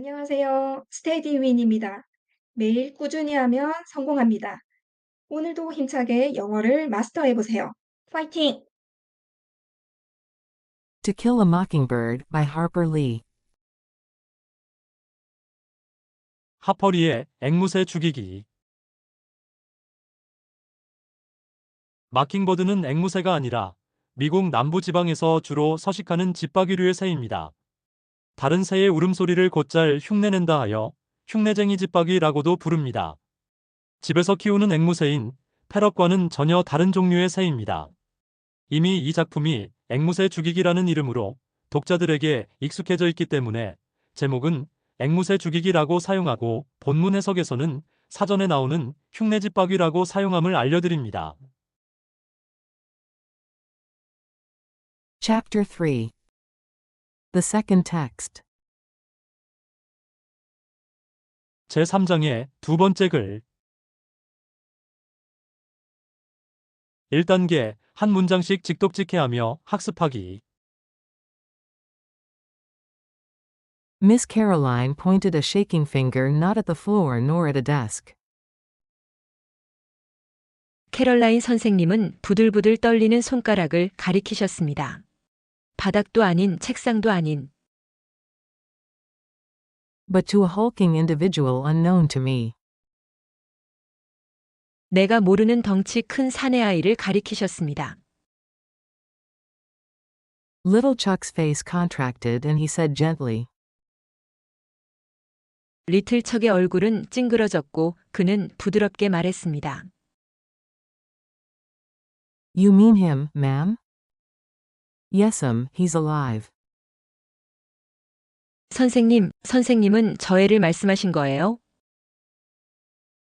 안녕하세요. 스테디윈입니다. 매일 꾸준히 하면 성공합니다. 오늘도 힘차게 영어를 마스터해 보세요. 파이팅! To Kill a Mockingbird by Harper Lee. 하퍼리의 앵무새 죽이기. 마킹버드는 앵무새가 아니라 미국 남부지방에서 주로 서식하는 집박이류의 새입니다. 다른 새의 울음소리를 곧잘 흉내낸다 하여 흉내쟁이 집박이라고도 부릅니다. 집에서 키우는 앵무새인 패럿과는 전혀 다른 종류의 새입니다. 이미 이 작품이 앵무새 죽이기라는 이름으로 독자들에게 익숙해져 있기 때문에 제목은 앵무새 죽이기라고 사용하고 본문 해석에서는 사전에 나오는 흉내집박이라고 사용함을 알려드립니다. Chapter 3. The second text. 제3장의 두 번째 글. 1단계, 한 문장씩 직독직해하며 학습하기. Miss Caroline pointed a shaking finger not at the floor nor at a desk. 캐럴라인 선생님은 부들부들 떨리는 손가락을 가리키셨습니다. 바닥도 아닌 책상도 아닌 But to a hulking individual unknown to me. 내가 모르는 덩치 큰 사내 아이를 가리키셨습니다. Little Chuck's face contracted and he said gently, 리틀 척의 얼굴은 찡그러졌고 그는 부드럽게 말했습니다. You mean him, ma'am? Yes'm, he's alive. 선생님은 저 애를 말씀하신 거예요?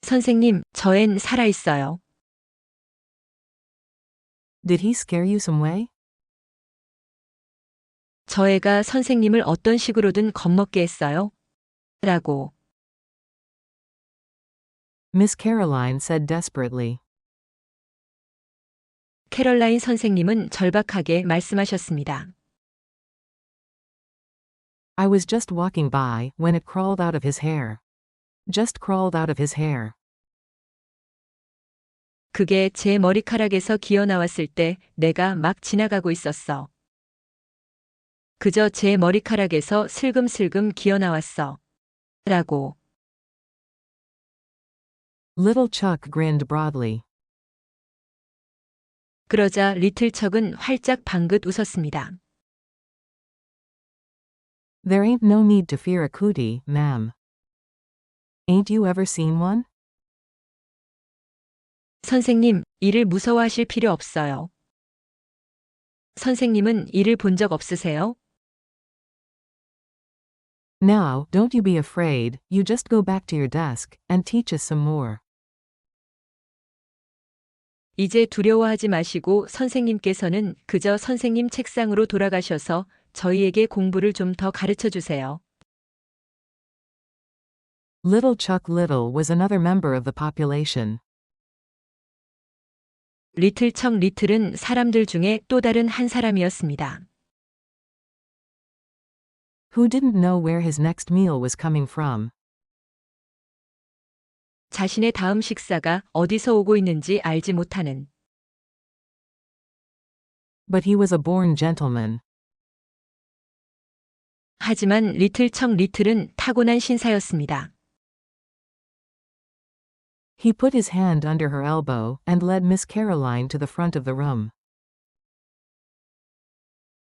선생님, 저 앤 살아있어요. Did he scare you some way? 저 애가 선생님을 어떤 식으로든 겁먹게 했어요? 라고 Miss Caroline said desperately. 캐럴라인 선생님은 절박하게 말씀하셨습니다. I was just walking by when it crawled out of his hair. Just crawled out of his hair. 그게 제 머리카락에서 기어나왔을 때 내가 막 지나가고 있었어. 그저 제 머리카락에서 슬금슬금 기어나왔어. 라고 Little Chuck grinned broadly. 그러자 리틀 척은 활짝 방긋 웃었습니다. There ain't no need to fear a cootie, ma'am. Ain't you ever seen one? 선생님, 이를 무서워하실 필요 없어요. 선생님은 이를 본 적 없으세요? Now, don't you be afraid, you just go back to your desk, and teach us some more. 이제 두려워하지 마시고 선생님께서는 그저 선생님 책상으로 돌아가셔서 저희에게 공부를 좀 더 가르쳐 주세요. Little Chuck Little was another member of the population. 리틀 척 리틀은 사람들 중에 또 다른 한 사람이었습니다. Who didn't know where his next meal was coming from. 자신의 다음 식사가 어디서 오고 있는지 알지 못하는 But he was a born gentleman. 하지만 리틀 척 리틀은 타고난 신사였습니다. He put his hand under her elbow and led Miss Caroline to the front of the room.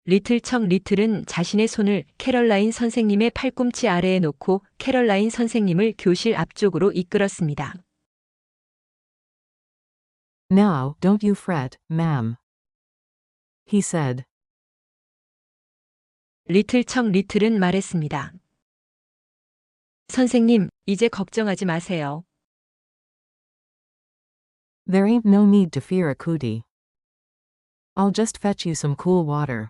리틀 척 리틀은 자신의 손을 캐럴라인 선생님의 팔꿈치 아래에 놓고 캐럴라인 선생님을 교실 앞쪽으로 이끌었습니다. Now, don't you fret, ma'am. He said. 리틀 척 리틀은 말했습니다. 선생님, 이제 걱정하지 마세요. There ain't no need to fear a cootie. I'll just fetch you some cool water.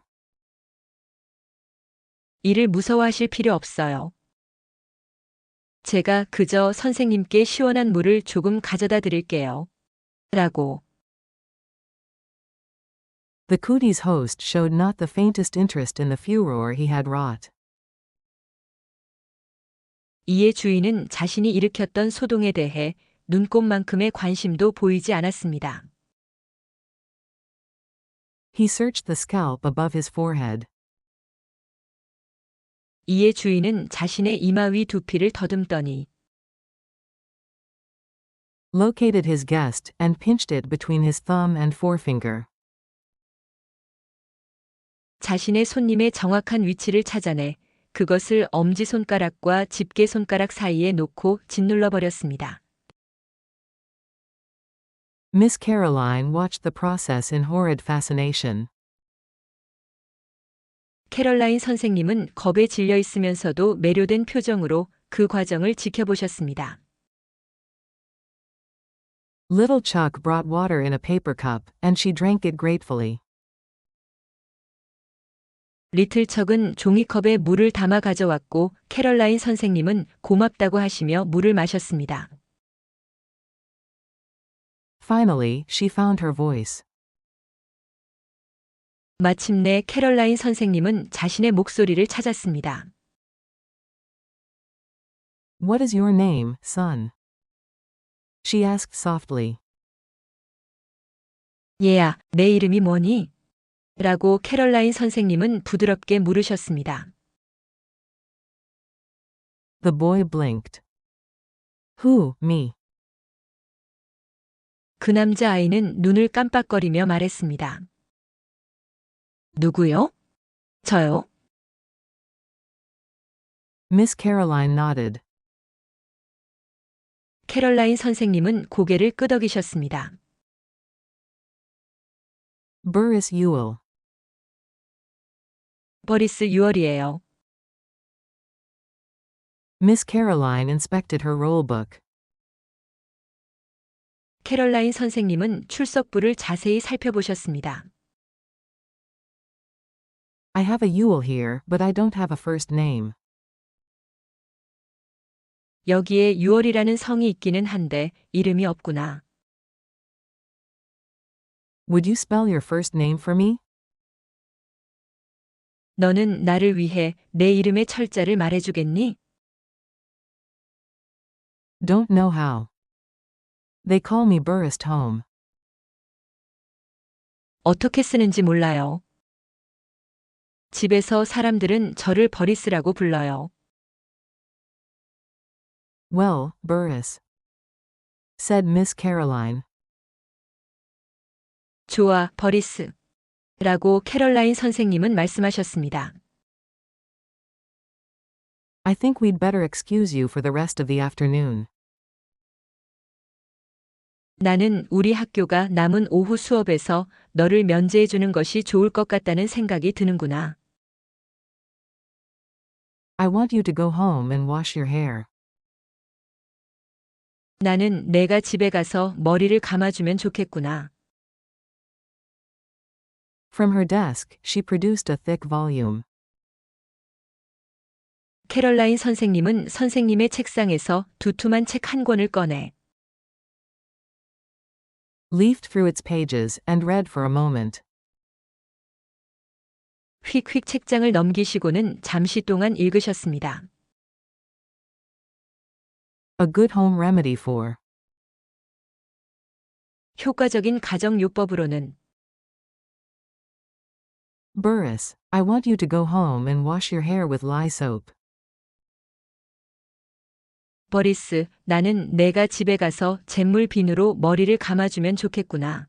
이를 무서워하실 필요 없어요. 제가 그저 선생님께 시원한 물을 조금 가져다 드릴게요. 라고 The cootie's host showed not the faintest interest in the furor he had wrought. 이에 주인은 자신이 일으켰던 소동에 대해 눈꼽만큼의 관심도 보이지 않았습니다. He searched the scalp above his forehead. 이에 주인은 자신의 이마 위 두피를 더듬더니 Located his guest and pinched it between his thumb and forefinger. 자신의 손님의 정확한 위치를 찾아내 그것을 엄지손가락과 집게손가락 사이에 놓고 짓눌러 버렸습니다. Miss Caroline watched the process in horrid fascination. 캐럴라인 선생님은 겁에 질려 있으면서도 매료된 표정으로 그 과정을 지켜보셨습니다. Little Chuck brought water in a paper cup, and she drank it gratefully. 리틀 척은 종이컵에 물을 담아 가져왔고 캐럴라인 선생님은 고맙다고 하시며 물을 마셨습니다. Finally, she found her voice. 마침내 캐럴라인 선생님은 자신의 목소리를 찾았습니다. What is your name, son? She asked softly. 얘야, 내 이름이 뭐니? 라고 캐럴라인 선생님은 부드럽게 물으셨습니다. The boy blinked. Who, me? 그 남자아이는 눈을 깜빡거리며 말했습니다. 누구요? 저요? Miss Caroline nodded. 캐럴라인 선생님은 고개를 끄덕이셨습니다. Burris Ewell. 버리스 6월이에요. Miss Caroline inspected her roll book. 캐럴라인 선생님은 출석부를 자세히 살펴보셨습니다. I have a Ewell here, but I don't have a first name. 여기에 6월이라는 성이 있기는 한데 이름이 없구나. Would you spell your first name for me? 너는 나를 위해 내 이름의 철자를 말해주겠니? Don't know how. They call me Burris Home. 어떻게 쓰는지 몰라요. 집에서 사람들은 저를 버리스라고 불러요. Well, Burris, said Miss Caroline. 좋아, 버리스. 라고 캐럴라인 선생님은 말씀하셨습니다. I think we'd better excuse you for the rest of the afternoon. 나는 우리 학교가 남은 오후 수업에서 너를 면제해 주는 것이 좋을 것 같다는 생각이 드는구나. I want you to go home and wash your hair. 나는 내가 집에 가서 머리를 감아주면 좋겠구나. From her desk, she produced a thick volume. 캐럴라인 선생님은 선생님의 책상에서 두툼한 책 한 권을 꺼내 Leafed through its pages and read for a moment. 휙휙 책장을 넘기시고는 잠시 동안 읽으셨습니다. A good home remedy for. 효과적인 가정요법으로는 Burris, I want you to go home and wash your hair with lye soap. 버리스, 나는 내가 집에 가서 잿물 비누로 머리를 감아주면 좋겠구나.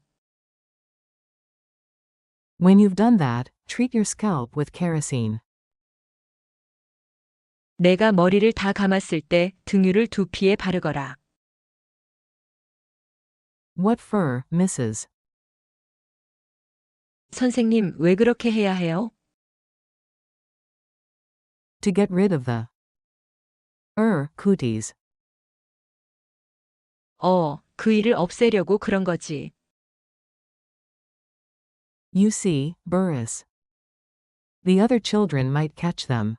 When you've done that, treat your scalp with kerosene. 내가 머리를 다 감았을 때 등유를 두피에 바르거라. What for, Mrs.? 선생님, 왜 그렇게 해야 해요? To get rid of the cooties. 그 일을 없애려고 그런 거지. You see, Burris. The other children might catch them.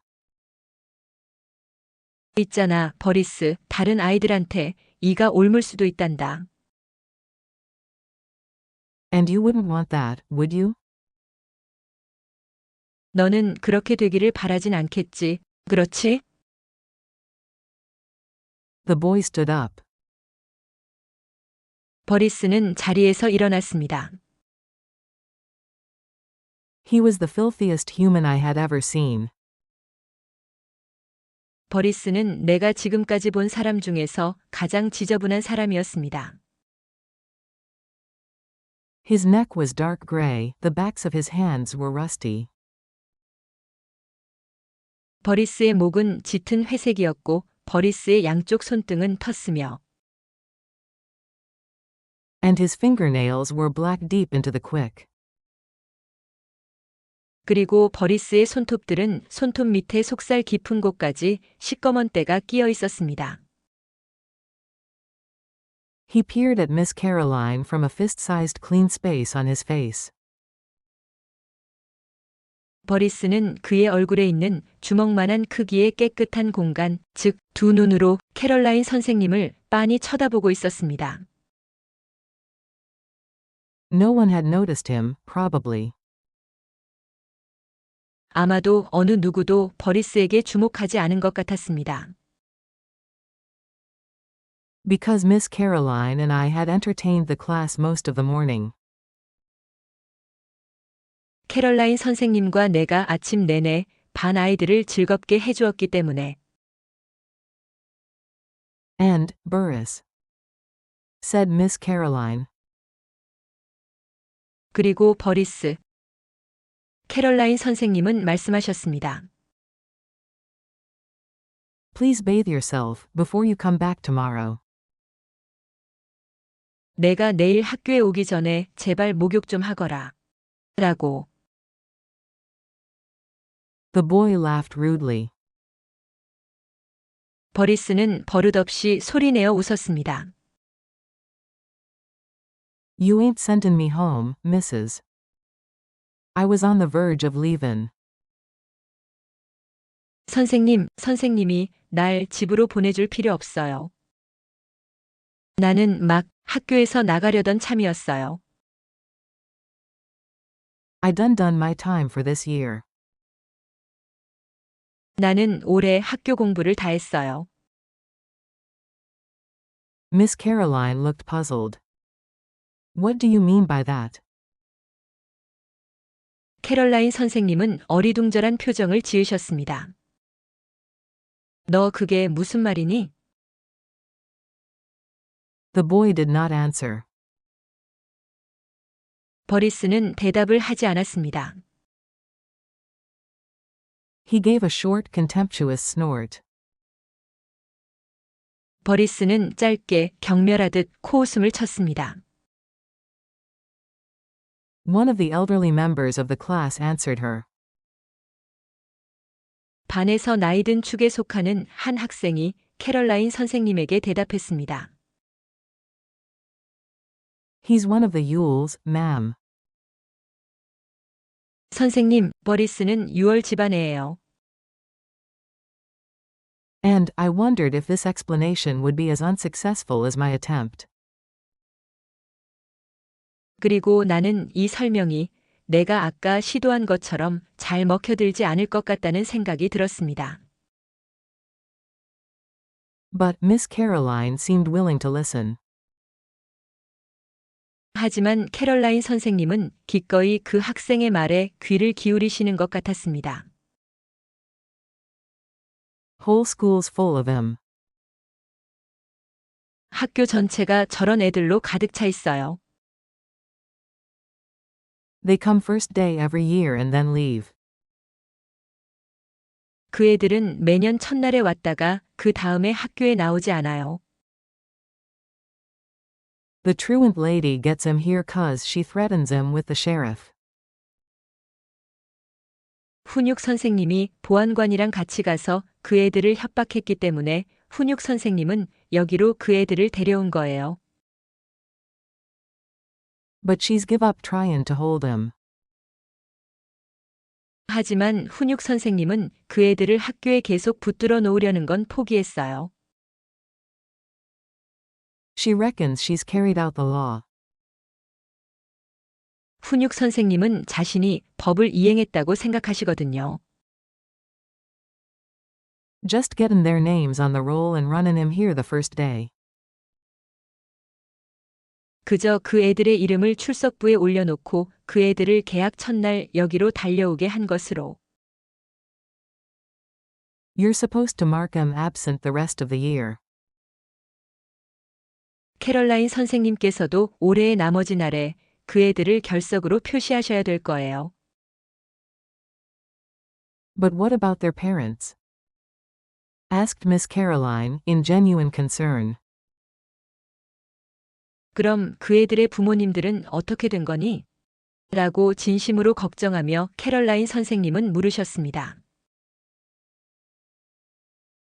있잖아, 버리스, 다른 아이들한테 이가 옮을 수도 있단다. And you wouldn't want that, would you? 너는 그렇게 되기를 바라진 않겠지, 그렇지? The boy stood up. 버리스는 자리에서 일어났습니다. He was the filthiest human I had ever seen. 버리스는 내가 지금까지 본 사람 중에서 가장 지저분한 사람이었습니다. His neck was dark gray, the backs of his hands were rusty. 버리스의 목은 짙은 회색이었고 버리스의 양쪽 손등은 텄으며 And his fingernails were black deep into the quick. 그리고 버리스의 손톱들은 손톱 밑에 속살 깊은 곳까지 시꺼먼 때가 끼어 있었습니다. He peered at Miss Caroline from a fist-sized clean space on his face. 버리스는 그의 얼굴에 있는 주먹만한 크기의 깨끗한 공간, 즉 두 눈으로 캐럴라인 선생님을 빤히 쳐다보고 있었습니다. No one had noticed him, probably. 아마도 어느 누구도 버리스에게 주목하지 않은 것 같았습니다. Because Miss Caroline and I had entertained the class most of the morning. 캐럴라인 선생님과 내가 아침 내내 반 아이들을 즐겁게 해주었기 때문에 And, Burris, said Miss Caroline. 그리고 버리스, 캐럴라인 선생님은 말씀하셨습니다. Please bathe yourself before you come back tomorrow. 내가 내일 학교에 오기 전에 제발 목욕 좀 하거라. 라고. The boy laughed rudely. 버리스는 버릇없이 소리내어 웃었습니다. You ain't sending me home, Mrs. I was on the verge of leaving. 선생님이 날 집으로 보내줄 필요 없어요. 나는 막 학교에서 나가려던 참이었어요. I done my time for this year. 나는 올해 학교 공부를 다 했어요. Miss Caroline looked puzzled. What do you mean by that? 캐럴라인 선생님은 어리둥절한 표정을 지으셨습니다. 너 그게 무슨 말이니? The boy did not answer. 버리스는 대답을 하지 않았습니다. He gave a short, contemptuous snort. 버리스는 짧게 경멸하듯 코웃음을 쳤습니다. One of the elderly members of the class answered her. 반에서 나이든 축에 속하는 한 학생이 캐럴라인 선생님에게 대답했습니다. He's one of the Yules, ma'am. 선생님, 버리스는 6월 집안애예요. And I wondered if this explanation would be as unsuccessful as my attempt. 그리고 나는 이 설명이 내가 아까 시도한 것처럼 잘 먹혀들지 않을 것 같다는 생각이 들었습니다. But Miss Caroline seemed willing to listen. 하지만 캐럴라인 선생님은 기꺼이 그 학생의 말에 귀를 기울이시는 것 같았습니다. Whole school's full of him. 학교 전체가 저런 애들로 가득 차 있어요. They come first day every year and then leave. 그 애들은 매년 첫날에 왔다가 그 다음에 학교에 나오지 않아요. The truant lady gets him here 'cause she threatens him with the sheriff. 훈육 선생님이 보안관이랑 같이 가서 그 애들을 협박했기 때문에 훈육 선생님은 여기로 그 애들을 데려온 거예요. But she's give up trying to hold him. 하지만 훈육 선생님은 그 애들을 학교에 계속 붙들어 놓으려는 건 포기했어요. She reckons she's carried out the law. 훈육 선생님은 자신이 법을 이행했다고 생각하시거든요. Just gettin' their names on the roll and runnin' 'em here the first day. 그저 그 애들의 이름을 출석부에 올려놓고 그 애들을 개학 첫날 여기로 달려오게 한 것으로. You're supposed to mark 'em absent the rest of the year. 캐럴라인 선생님께서도 올해의 나머지 날에 그 애들을 결석으로 표시하셔야 될 거예요. But what about their parents? Asked Miss Caroline, in genuine concern. 그럼 그 애들의 부모님들은 어떻게 된 거니? 라고 진심으로 걱정하며 캐럴라인 선생님은 물으셨습니다.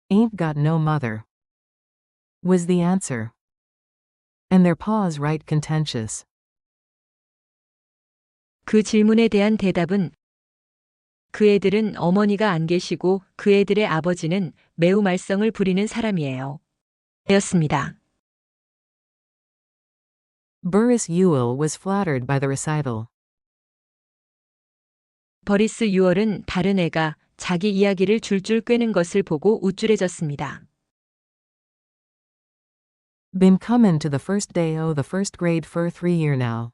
Ain't got no mother, was the answer. And their pa's right contentious. 그 질문에 대한 대답은 그 애들은 어머니가 안 계시고 그 애들의 아버지는 매우 말썽을 부리는 사람이에요. 였습니다. Burris Ewell was flattered by the recital. 버리스 유얼은 다른 애가 자기 이야기를 줄줄 꿰는 것을 보고 우쭐해졌습니다. Been comin' to the first day o' the first grade for 3 year now.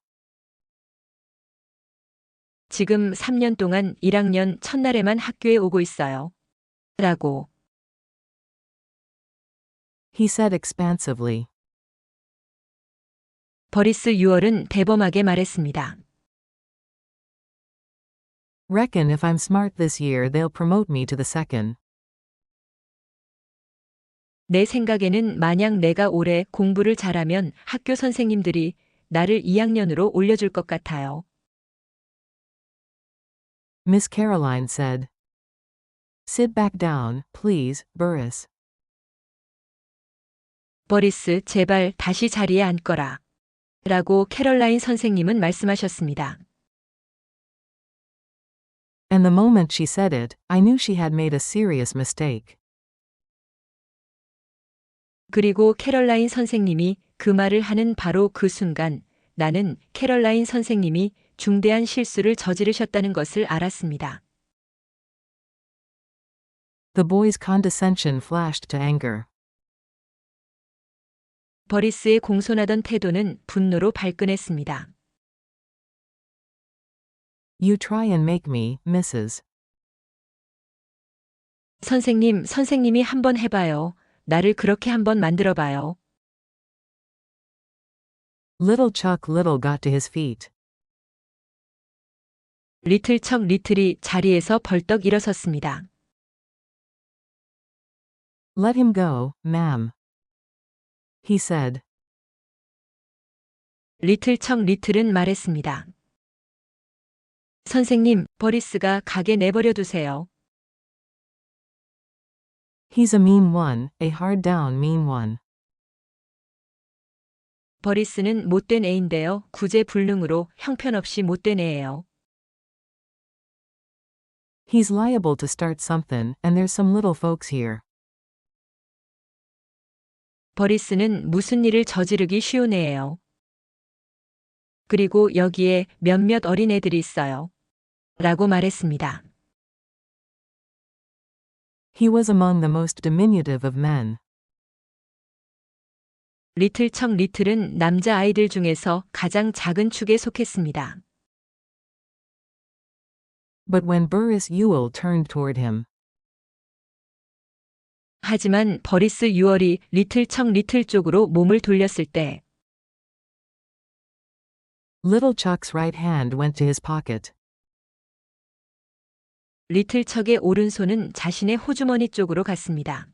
지금 3년 동안 1학년 첫날에만 학교에 오고 있어요. 라고. He said expansively. 버리스 유얼은 대범하게 말했습니다. Reckon if I'm smart this year they'll promote me to the second. 내 생각에는 만약 내가 올해 공부를 잘하면 학교 선생님들이 나를 2학년으로 올려줄 것 같아요. Miss Caroline said. Sit back down, please, Burris. 버리스, 제발 다시 자리에 앉거라. 라고 캐럴라인 선생님은 말씀하셨습니다. And the moment she said it, I knew she had made a serious mistake. 그리고 캐럴라인 선생님이 그 말을 하는 바로 그 순간 나는 캐럴라인 선생님이 중대한 실수를 저지르셨다는 것을 알았습니다. The boy's condescension flashed to anger. 버리스의 공손하던 태도는 분노로 발끈했습니다. You try and make me, Mrs. 선생님이 한번 해봐요. 나를 그렇게 한번 만들어봐요. Little Chuck Little got to his feet. 리틀 척 리틀이 자리에서 벌떡 일어섰습니다. Let him go, ma'am. He said. 리틀 척 리틀은 말했습니다. 선생님, 버리스가 가게 내버려 두세요. He's a mean one, a hard down mean one. 버리스는 못된 애인데요. 구제불능으로 형편없이 못된 애예요. He's liable to start something, and there's some little folks here. 버리스는 무슨 일을 저지르기 쉬운 애예요. 그리고 여기에 몇몇 어린 애들이 있어요. 라고 말했습니다. He was among the most diminutive of men. 리틀 척 리틀은 남자 아이들 중에서 가장 작은 축에 속했습니다. But when Burris Ewell turned toward him, 하지만 버리스 유얼이 리틀 척 리틀 쪽으로 몸을 돌렸을 때 Little Chuck's right hand went to his pocket. 리틀 척의 오른손은 자신의 호주머니 쪽으로 갔습니다.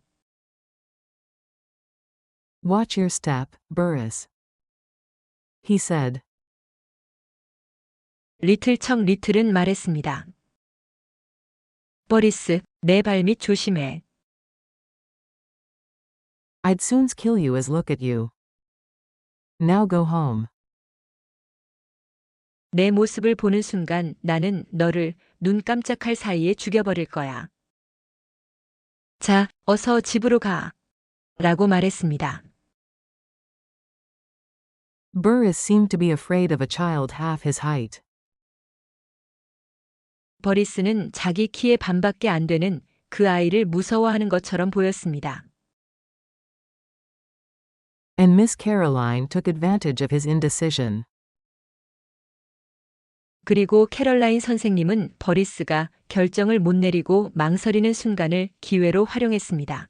Watch your step, Burris. He said. 리틀 척 리틀은 말했습니다. 버리스, 내 발밑 조심해. I'd soon kill you as look at you. Now go home. 내 모습을 보는 순간 나는 너를 눈 깜짝할 사이에 죽여버릴 거야. 자, 어서 집으로 가. 라고 말했습니다. Burris seemed to be afraid of a child half his height. 버리스는 자기 키의 반밖에 안 되는 그 아이를 무서워하는 것처럼 보였습니다. And Miss Caroline took advantage of his indecision. 그리고 캐럴라인 선생님은 버리스가 결정을 못 내리고 망설이는 순간을 기회로 활용했습니다.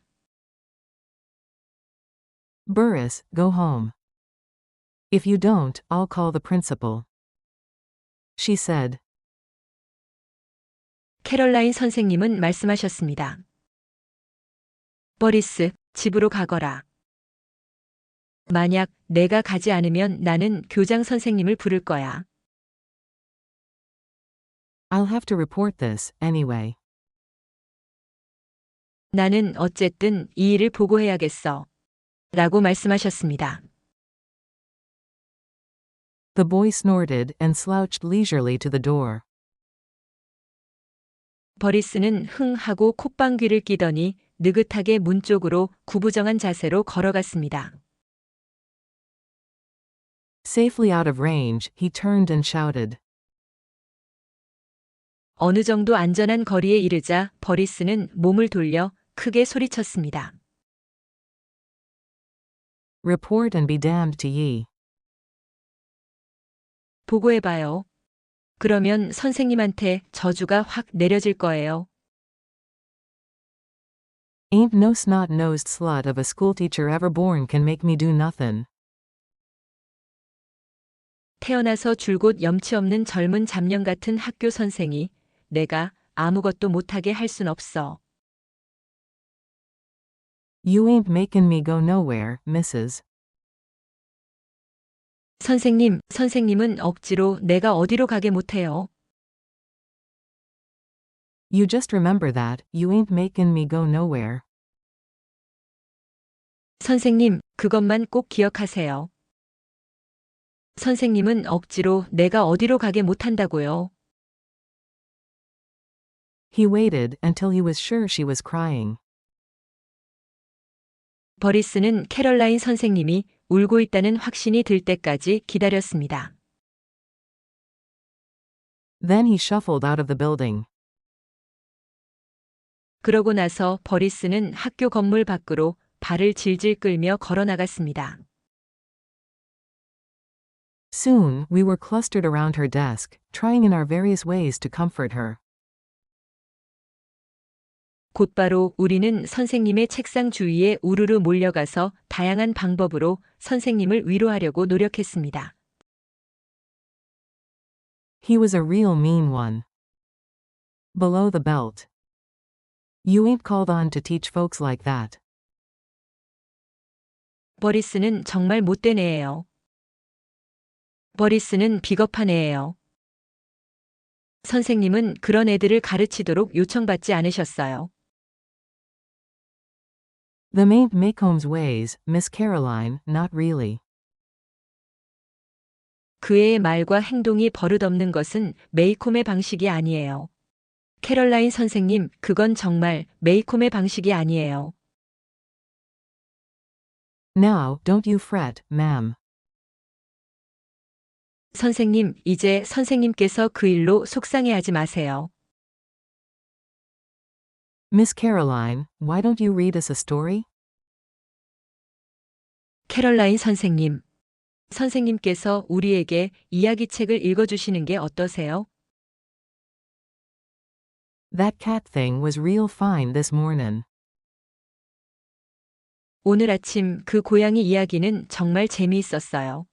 Burris, go home. If you don't, I'll call the principal. She said. 캐럴라인 선생님은 말씀하셨습니다. 버리스, 집으로 가거라. 만약 내가 가지 않으면 나는 교장 선생님을 부를 거야. I'll have to report this, anyway. 나는 어쨌든 이 일을 보고해야겠어. 라고 말씀하셨습니다. The boy snorted and slouched leisurely to the door. 버리스는 흥 하고 콧방귀를 끼더니 느긋하게 문 쪽으로 구부정한 자세로 걸어갔습니다. Safely out of range, he turned and shouted. 어느 정도 안전한 거리에 이르자 버리스는 몸을 돌려 크게 소리쳤습니다. Report and be damned to ye. 보고해봐요. 그러면 선생님한테 저주가 확 내려질 거예요. Ain't no snot-nosed slut of a schoolteacher ever born can make me do nothin'. 태어나서 줄곧 염치 없는 젊은 잡년 같은 학교 선생이 내가 아무것도 못하게 할 순 없어. You ain't makin' me go nowhere, missus. 선생님은 억지로 내가 어디로 가게 못해요. You just remember that, you ain't makin' me go nowhere. 선생님, 그것만 꼭 기억하세요. 선생님은 억지로 내가 어디로 가게 못한다고요. He waited until he was sure she was crying. 버리스는 캐럴라인 선생님이 울고 있다는 확신이 들 때까지 기다렸습니다. Then he shuffled out of the building. 그러고 나서 버리스는 학교 건물 밖으로 발을 질질 끌며 걸어 나갔습니다. Soon, we were clustered around her desk, trying in our various ways to comfort her. 곧바로 우리는 선생님의 책상 주위에 우르르 몰려가서 다양한 방법으로 선생님을 위로하려고 노력했습니다. He was a real mean one. Below the belt. You ain't called on to teach folks like that. 버리스는 정말 못된 애예요. 버리스는 비겁한 애예요. 선생님은 그런 애들을 가르치도록 요청받지 않으셨어요. Them ain't Maycomb's ways, Miss Caroline, not really. 그 애의 말과 행동이 버릇없는 것은 메이콤의 방식이 아니에요. 캐럴라인 선생님, 그건 정말 메이콤의 방식이 아니에요. Now, don't you fret, ma'am. 선생님, 이제 선생님께서 그 일로 속상해하지 마세요. Miss Caroline, why don't you read us a story? 캐럴라인 선생님, 선생님께서 우리에게 이야기책을 읽어주시는 게 어떠세요? That cat thing was real fine this mornin'. 오늘 아침 그 고양이 이야기는 정말 재미있었어요.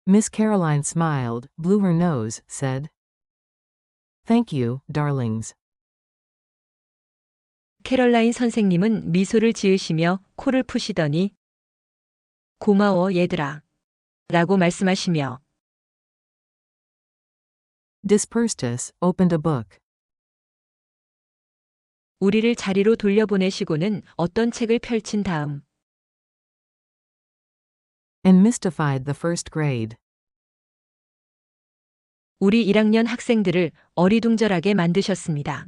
Miss Caroline smiled, blew her nose, said. Thank you, darlings. 캐럴라인 선생님은 미소를 지으시며 코를 푸시더니 고마워 얘들아 라고 말씀하시며 Dispersed opened a book. 우리를 자리로 돌려보내시고는 어떤 책을 펼친 다음 And mystified the first grade. 우리 1학년 학생들을 어리둥절하게 만드셨습니다.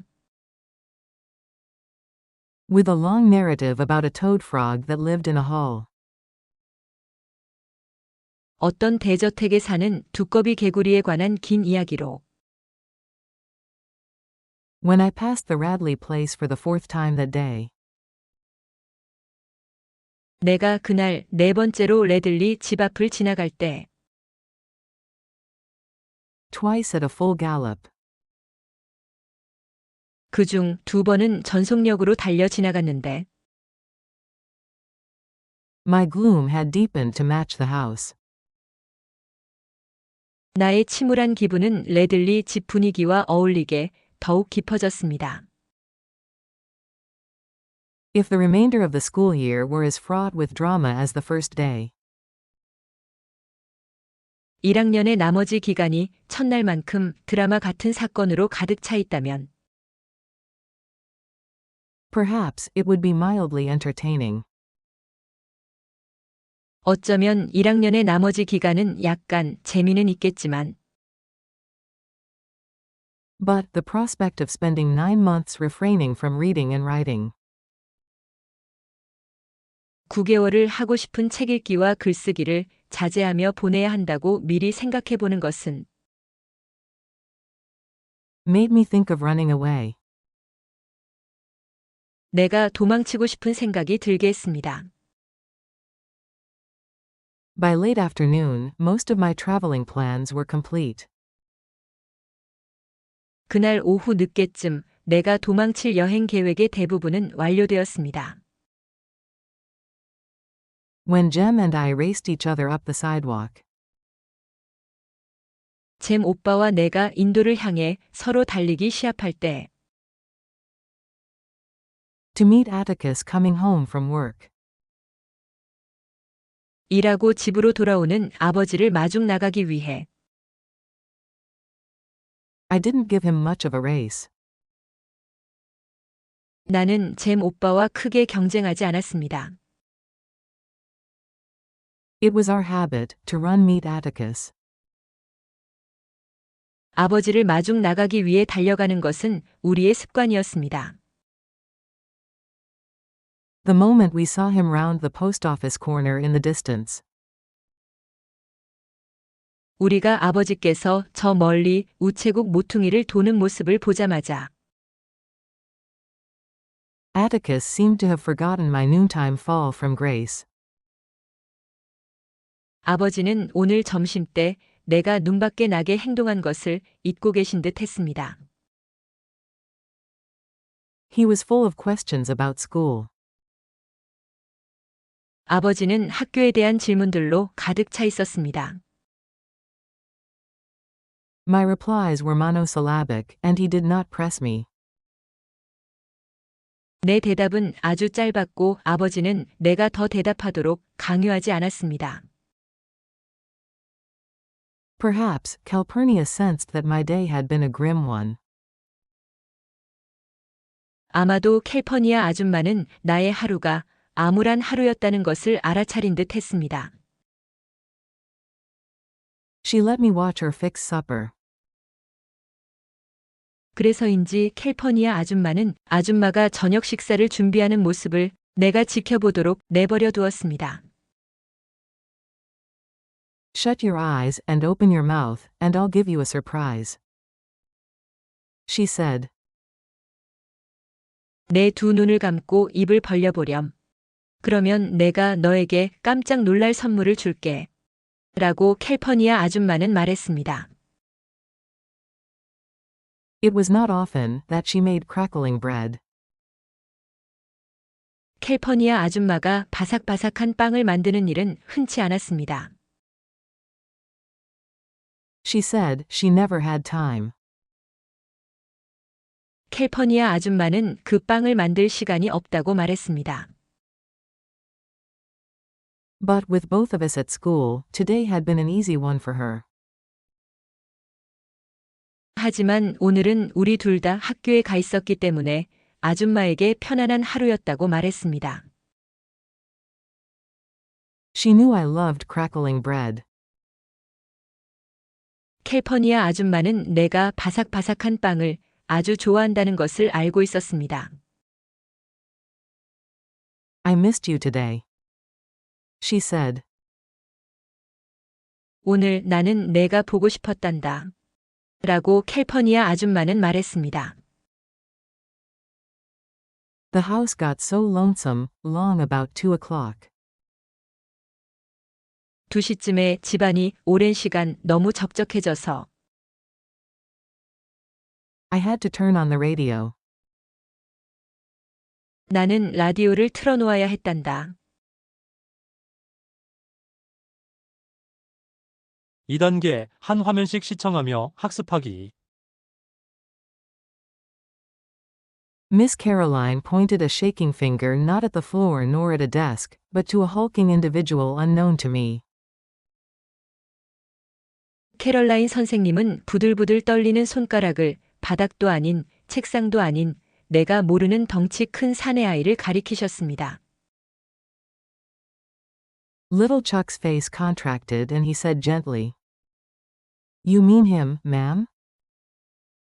With a long narrative about a toad frog that lived in a hall. 어떤 대저택에 사는 두꺼비 개구리에 관한 긴 이야기로 When I passed the Radley place for the fourth time that day. 내가 그날 네 번째로 레들리 집 앞을 지나갈 때. Twice at a full gallop. 그중 두 번은 전속력으로 달려 지나갔는데. My gloom had deepened to match the house. 나의 침울한 기분은 레들리 집 분위기와 어울리게 더욱 깊어졌습니다. If the remainder of the school year were as fraught with drama as the first day. 1학년의 나머지 기간이 첫날만큼 드라마 같은 사건으로 가득 차 있다면. Perhaps it would be mildly entertaining. 어쩌면 1학년의 나머지 기간은 약간 재미는 있겠지만. But the prospect of spending 9 months refraining from reading and writing. 9개월을 하고 싶은 책 읽기와 글쓰기를 자제하며 보내야 한다고 미리 생각해 보는 것은 Made me think of running away. 내가 도망치고 싶은 생각이 들게 했습니다. By late afternoon, most of my traveling plans were complete. 그날 오후 늦게쯤 내가 도망칠 여행 계획의 대부분은 완료되었습니다. When Jem and I raced each other up the sidewalk. 잼 오빠와 내가 인도를 향해 서로 달리기 시합할 때. To meet Atticus coming home from work. 일하고 집으로 돌아오는 아버지를 마중 나가기 위해. I didn't give him much of a race. 나는 잼 오빠와 크게 경쟁하지 않았습니다. It was our habit to run meet Atticus. 아버지를 마중 나가기 위해 달려가는 것은 우리의 습관이었습니다. The moment we saw him round the post office corner in the distance. 우리가 아버지께서 저 멀리 우체국 모퉁이를 도는 모습을 보자마자 Atticus seemed to have forgotten my noontime fall from grace. 아버지는 오늘 점심때 내가 눈밖에 나게 행동한 것을 잊고 계신 듯 했습니다. He was full of questions about school. 아버지는 학교에 대한 질문들로 가득 차 있었습니다. My replies were monosyllabic, and he did not press me. 내 대답은 아주 짧았고 아버지는 내가 더 대답하도록 강요하지 않았습니다. Perhaps Calpurnia sensed that my day had been a grim one. 아마도 캘퍼니아 아줌마는 나의 하루가 암울한 하루였다는 것을 알아차린 듯 했습니다. She let me watch her fix supper. 그래서인지 캘퍼니아 아줌마는 아줌마가 저녁 식사를 준비하는 모습을 내가 지켜보도록 내버려 두었습니다. Shut your eyes and open your mouth, and I'll give you a surprise. She said. 내 두 눈을 감고 입을 벌려보렴. 그러면 내가 너에게 깜짝 놀랄 선물을 줄게. 라고 캘퍼니아 아줌마는 말했습니다. It was not often that she made crackling bread. 캘퍼니아 아줌마가 바삭바삭한 빵을 만드는 일은 흔치 않았습니다. She said she never had time. 캘퍼니아 아줌마는 그 빵을 만들 시간이 없다고 말했습니다. But with both of us at school, today had been an easy one for her. 하지만 오늘은 우리 둘 다 학교에 가 있었기 때문에 아줌마에게 편안한 하루였다고 말했습니다. She knew I loved crackling bread. 캘퍼니아 아줌마는 내가 바삭바삭한 빵을 아주 좋아한다는 것을 알고 있었습니다. I missed you today. She said. 오늘 나는 내가 보고 싶었단다. 라고 캘퍼니아 아줌마는 말했습니다. The house got so lonesome, long about 2 o'clock. 2시쯤에 집안이 오랜 시간 너무 적적해져서 I had to turn on the radio. 나는 라디오를 틀어놓아야 했단다. 2단계, 한 화면씩 시청하며 학습하기. Miss Caroline pointed a shaking finger not at the floor nor at a desk, but to a hulking individual unknown to me. 캐럴라인 선생님은 부들부들 떨리는 손가락을 바닥도 아닌 책상도 아닌 내가 모르는 덩치 큰 사내 아이를 가리키셨습니다. Little Chuck's face contracted and he said gently, "You mean him, ma'am?"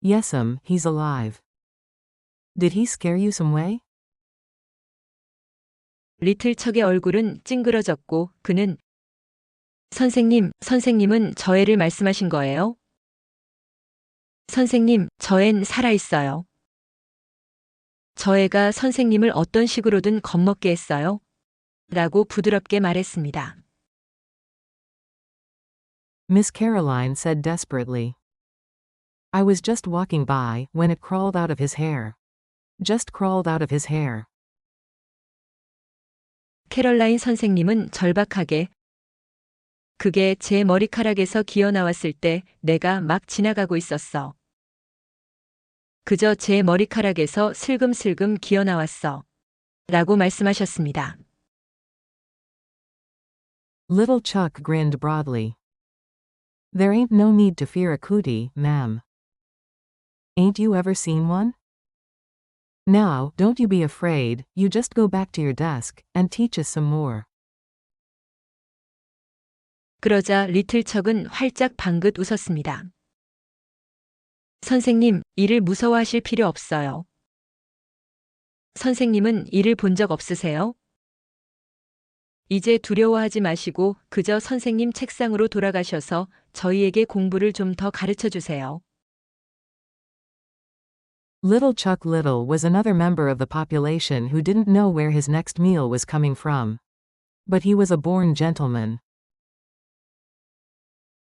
"Yes'm, he's alive." "Did he scare you some way?" 리틀 척의 얼굴은 찡그러졌고 그는 선생님은 저 애를 말씀하신 거예요? 선생님, 저 앤 살아있어요. 저 애가 선생님을 어떤 식으로든 겁먹게 했어요? 라고 부드럽게 말했습니다. Miss Caroline said desperately. "I was just walking by when it crawled out of his hair. Just crawled out of his hair." 캐럴라인 선생님은 절박하게 그게 제 머리카락에서 기어 나왔을 때 내가 막 지나가고 있었어. 그저 제 머리카락에서 슬금슬금 기어 나왔어. 라고 말씀하셨습니다. Little Chuck grinned broadly. "There ain't no need to fear a cootie, ma'am. Ain't you ever seen one? Now, don't you be afraid, you just go back to your desk, and teach us some more." 그러자 리틀 척은 활짝 방긋 웃었습니다. 선생님, 이를 무서워하실 필요 없어요. 선생님은 이를 본 적 없으세요? 이제 두려워하지 마시고 그저 선생님 책상으로 돌아가셔서 저희에게 공부를 좀 더 가르쳐 주세요. Little Chuck Little was another member of the population who didn't know where his next meal was coming from. But he was a born gentleman.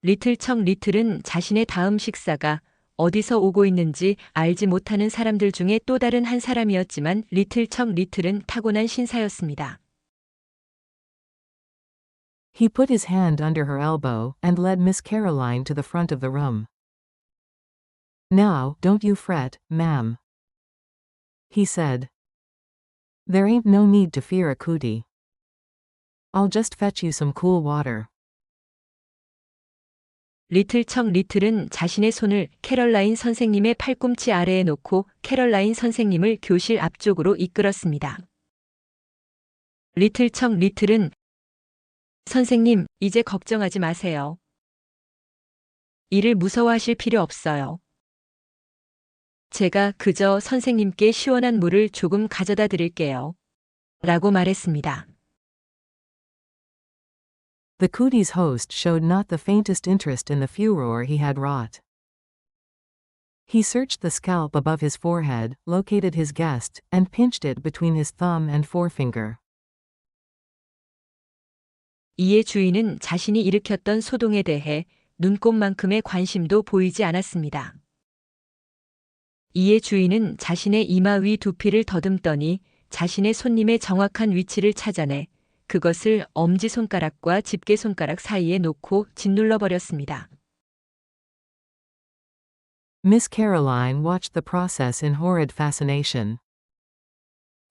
리틀 척 리틀은 자신의 다음 식사가 어디서 오고 있는지 알지 못하는 사람들 중에 또 다른 한 사람이었지만 리틀 척 리틀은 타고난 신사였습니다. He put his hand under her elbow and led Miss Caroline to the front of the room. "Now, don't you fret, ma'am," he said. "There ain't no need to fear a cootie. I'll just fetch you some cool water." 리틀 척 리틀은 자신의 손을 캐럴라인 선생님의 팔꿈치 아래에 놓고 캐럴라인 선생님을 교실 앞쪽으로 이끌었습니다. 리틀 척 리틀은 선생님, 이제 걱정하지 마세요. 이를 무서워하실 필요 없어요. 제가 그저 선생님께 시원한 물을 조금 가져다 드릴게요. 라고 말했습니다. The cootie's host showed not the faintest interest in the furor he had wrought. He searched the scalp above his forehead, located his guest, and pinched it between his thumb and forefinger. 이에 주인은 자신이 일으켰던 소동에 대해 눈꼽만큼의 관심도 보이지 않았습니다. 이에 주인은 자신의 이마 위 두피를 더듬더니 자신의 손님의 정확한 위치를 찾아내 그것을 엄지손가락과 집게손가락 사이에 놓고 짓눌러 버렸습니다. Miss Caroline watched the process in horrid fascination.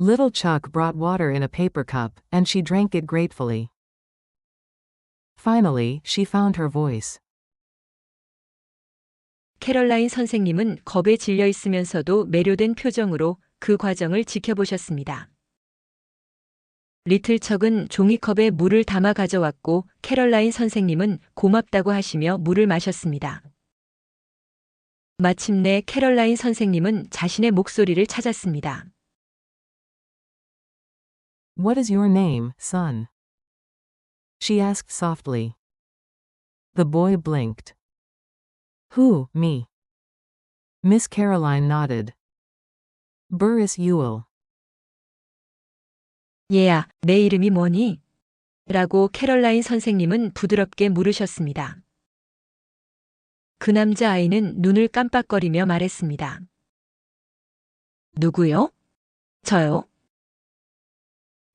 Little Chuck brought water in a paper cup, and she drank it gratefully. Finally, she found her voice. 캐럴라인 선생님은 겁에 질려 있으면서도 매료된 표정으로 그 과정을 지켜보셨습니다. 리틀 척은 종이컵에 물을 담아 가져왔고 캐럴라인 선생님은 고맙다고 하시며 물을 마셨습니다. 마침내 캐럴라인 선생님은 자신의 목소리를 찾았습니다. "What is your name, son?" she asked softly. The boy blinked. "Who, me?" Miss Caroline nodded. "Burris Ewell." 얘야, 내 이름이 뭐니? 라고 캐럴라인 선생님은 부드럽게 물으셨습니다. 그 남자아이는 눈을 깜빡거리며 말했습니다. 누구요? 저요?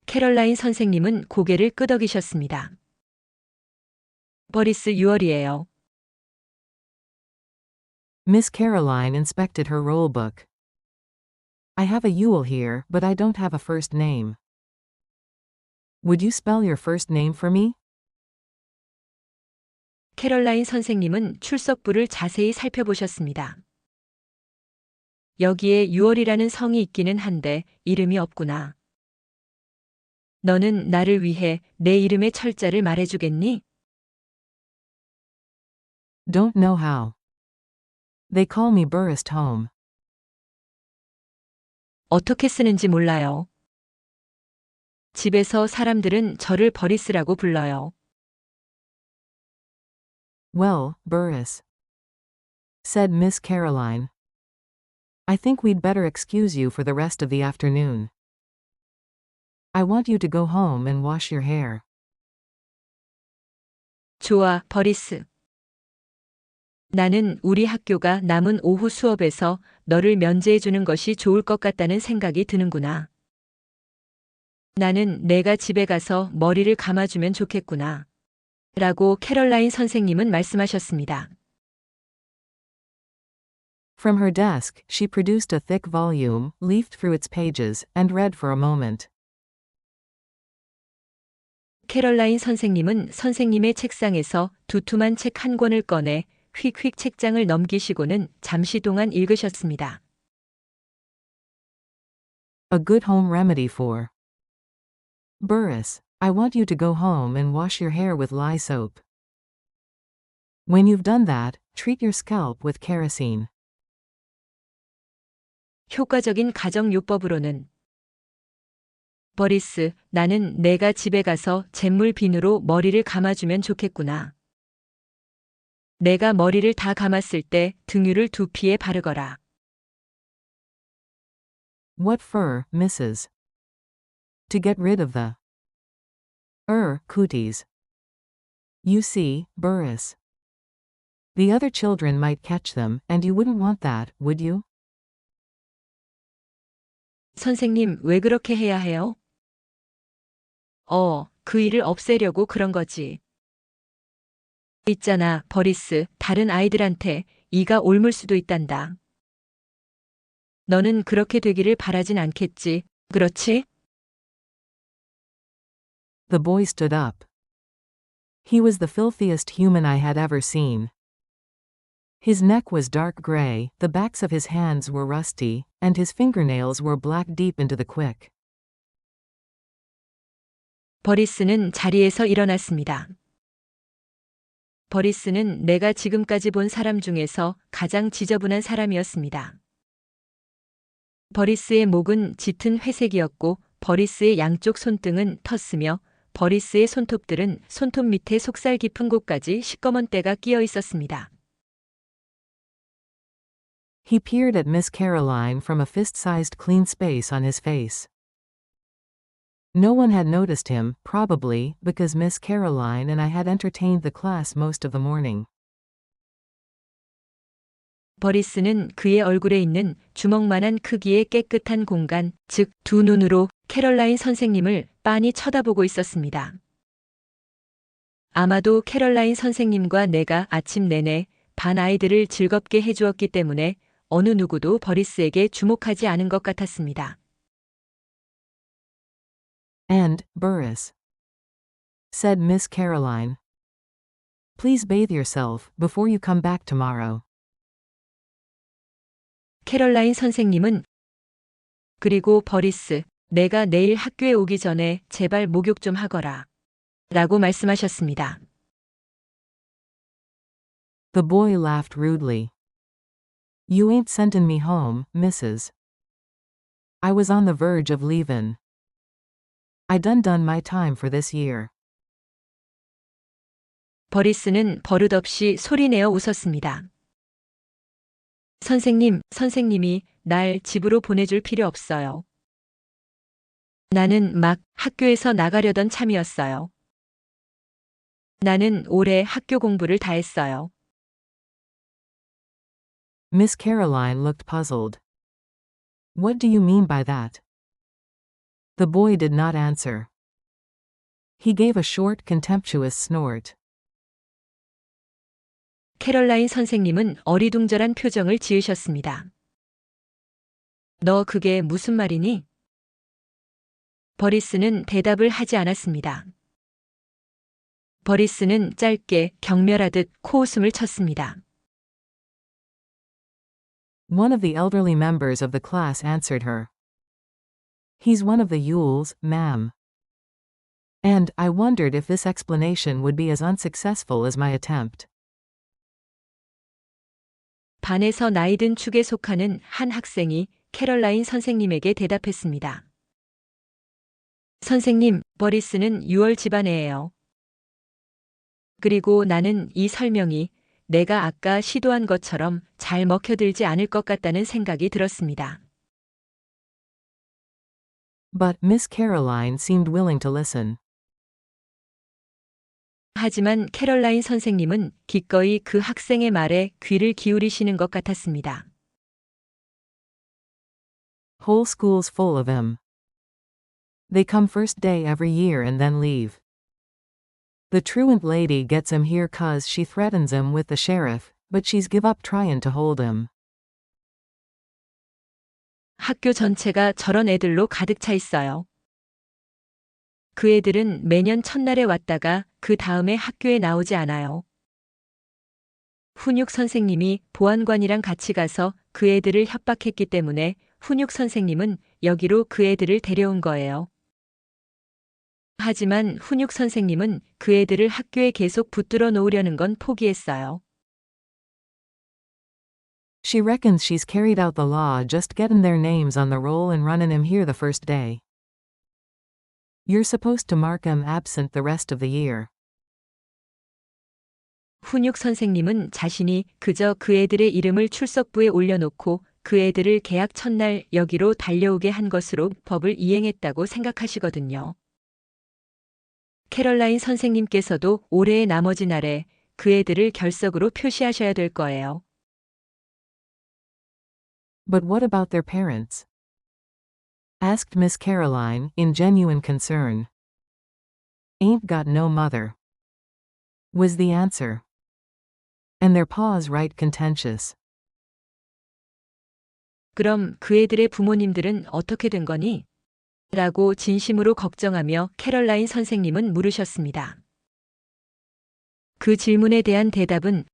캐럴라인 선생님은 고개를 끄덕이셨습니다. 버리스 6월이에요. Miss Caroline inspected her roll book. I have a Ewell here, but I don't have a first name. Would you spell your first name for me? 캐럴라인 선생님은 출석부를 자세히 살펴보셨습니다. 여기에 6월이라는 성이 있기는 한데 이름이 없구나. 너는 나를 위해 내 이름의 철자를 말해주겠니? Don't know how. They call me Burrist Home. 어떻게 쓰는지 몰라요. 집에서 사람들은 저를 버리스라고 불러요. Well, Burris, said Miss Caroline. I think we'd better excuse you for the rest of the afternoon. I want you to go home and wash your hair. 좋아, 버리스. 나는 우리 학교가 남은 오후 수업에서 너를 면제해주는 것이 좋을 것 같다는 생각이 드는구나. 나는 내가 집에 가서 머리를 감아주면 좋겠구나. 라고 캐럴라인 선생님은 말씀하셨습니다. From her desk, she produced a thick volume, leafed through its pages, and read for a moment. 캐럴라인 선생님은 선생님의 책상에서 두툼한 책 한 권을 꺼내 휙휙 책장을 넘기시고는 잠시 동안 읽으셨습니다. A good home remedy for Burris, I want you to go home and wash your hair with lye soap. When you've done that, treat your scalp with kerosene. 효과적인 가정요법으로는 버리스, 나는 내가 집에 가서 잿물 비누로 머리를 감아주면 좋겠구나. 내가 머리를 다 감았을 때 등유를 두피에 바르거라. What for, Mrs. To get rid of the cooties. You see, Burris. The other children might catch them, and you wouldn't want that, would you? 선생님, 왜 그렇게 해야 해요? 그 일을 없애려고 그런 거지. 있잖아, 버리스, 다른 아이들한테 이가 옮을 수도 있단다. 너는 그렇게 되기를 바라진 않겠지, 그렇지? The boy stood up. He was the filthiest human I had ever seen. His neck was dark gray, the backs of his hands were rusty, and his fingernails were black deep into the quick. 버리스는 자리에서 일어났습니다. 버리스는 내가 지금까지 본 사람 중에서 가장 지저분한 사람이었습니다. 버리스의 목은 짙은 회색이었고 버리스의 양쪽 손등은 텄으며 버리스의 손톱들은 손톱 밑에 속살 깊은 곳까지 시꺼먼 때가 끼어 있었습니다. He peered at Miss Caroline from a fist-sized clean space on his face. No one had noticed him, probably because Miss Caroline and I had entertained the class most of the morning. 버리스는 그의 얼굴에 있는 주먹만한 크기의 깨끗한 공간, 즉 두 눈으로 캐럴라인 선생님을 빤히 쳐다보고 있었습니다. 아마도 캐럴라인 선생님과 내가 아침 내내 반 아이들을 즐겁게 해주었기 때문에 어느 누구도 버리스에게 주목하지 않은 것 같았습니다. And, Burris, said Miss Caroline, please bathe yourself before you come back tomorrow. 캐럴라인 선생님은 그리고 버리스, 내가 내일 학교에 오기 전에 제발 목욕 좀 하거라. 라고 말씀하셨습니다. The boy laughed rudely. You ain't sendin' me home, Mrs. I was on the verge of leavin'. I done my time for this year. 버리스는 버릇없이 소리내어 웃었습니다. 선생님이 날 집으로 보내줄 필요 없어요. 나는 막 학교에서 나가려던 참이었어요. 나는 올해 학교 공부를 다 했어요. Miss Caroline looked puzzled. What do you mean by that? The boy did not answer. He gave a short, contemptuous snort. 캐럴라인 선생님은 어리둥절한 표정을 지으셨습니다. 너 그게 무슨 말이니? 버리스는 대답을 하지 않았습니다. 버리스는 짧게 경멸하듯 코웃음을 쳤습니다. One of the elderly members of the class answered her. He's one of the Yules, ma'am. And I wondered if this explanation would be as unsuccessful as my attempt. 반에서 나이든 축에 속하는 한 학생이 캐럴라인 선생님에게 대답했습니다. 선생님, 버리스는 6월 집안애예요. 그리고 나는 이 설명이 내가 아까 시도한 것처럼 잘 먹혀들지 않을 것 같다는 생각이 들었습니다. But Miss Caroline seemed willing to listen. 하지만 캐럴라인 선생님은 기꺼이 그 학생의 말에 귀를 기울이시는 것 같았습니다. Whole school's full of 'em. They come first day every year and then leave. The truant lady gets 'em here 'cause she threatens 'em with the sheriff, but she's give up tryin' to hold 'em. 학교 전체가 저런 애들로 가득 차 있어요. 그 애들은 매년 첫날에 왔다가 그 다음에 학교에 나오지 않아요. 훈육 선생님이 보안관이랑 같이 가서 그 애들을 협박했기 때문에 훈육 선생님은 여기로 그 애들을 데려온 거예요. 하지만 훈육 선생님은 그 애들을 학교에 계속 붙들어 놓으려는 건 포기했어요. She reckons she's carried out the law just gettin' their names on the roll and runnin' 'em here the first day. You're supposed to mark 'em absent the rest of the year. 훈육 선생님은 자신이 그저 그 애들의 이름을 출석부에 올려놓고 그 애들을 개학 첫날 여기로 달려오게 한 것으로 법을 이행했다고 생각하시거든요. 캐럴라인 선생님께서도 올해의 나머지 날에 그 애들을 결석으로 표시하셔야 될 거예요. But what about their parents? Asked Miss Caroline, in genuine concern. Ain't got no mother. Was the answer. And their pa's right contentious. 그럼 그 애들의 부모님들은 어떻게 된 거니? 라고 진심으로 걱정하며 캐럴라인 선생님은 물으셨습니다. 그 질문에 대한 대답은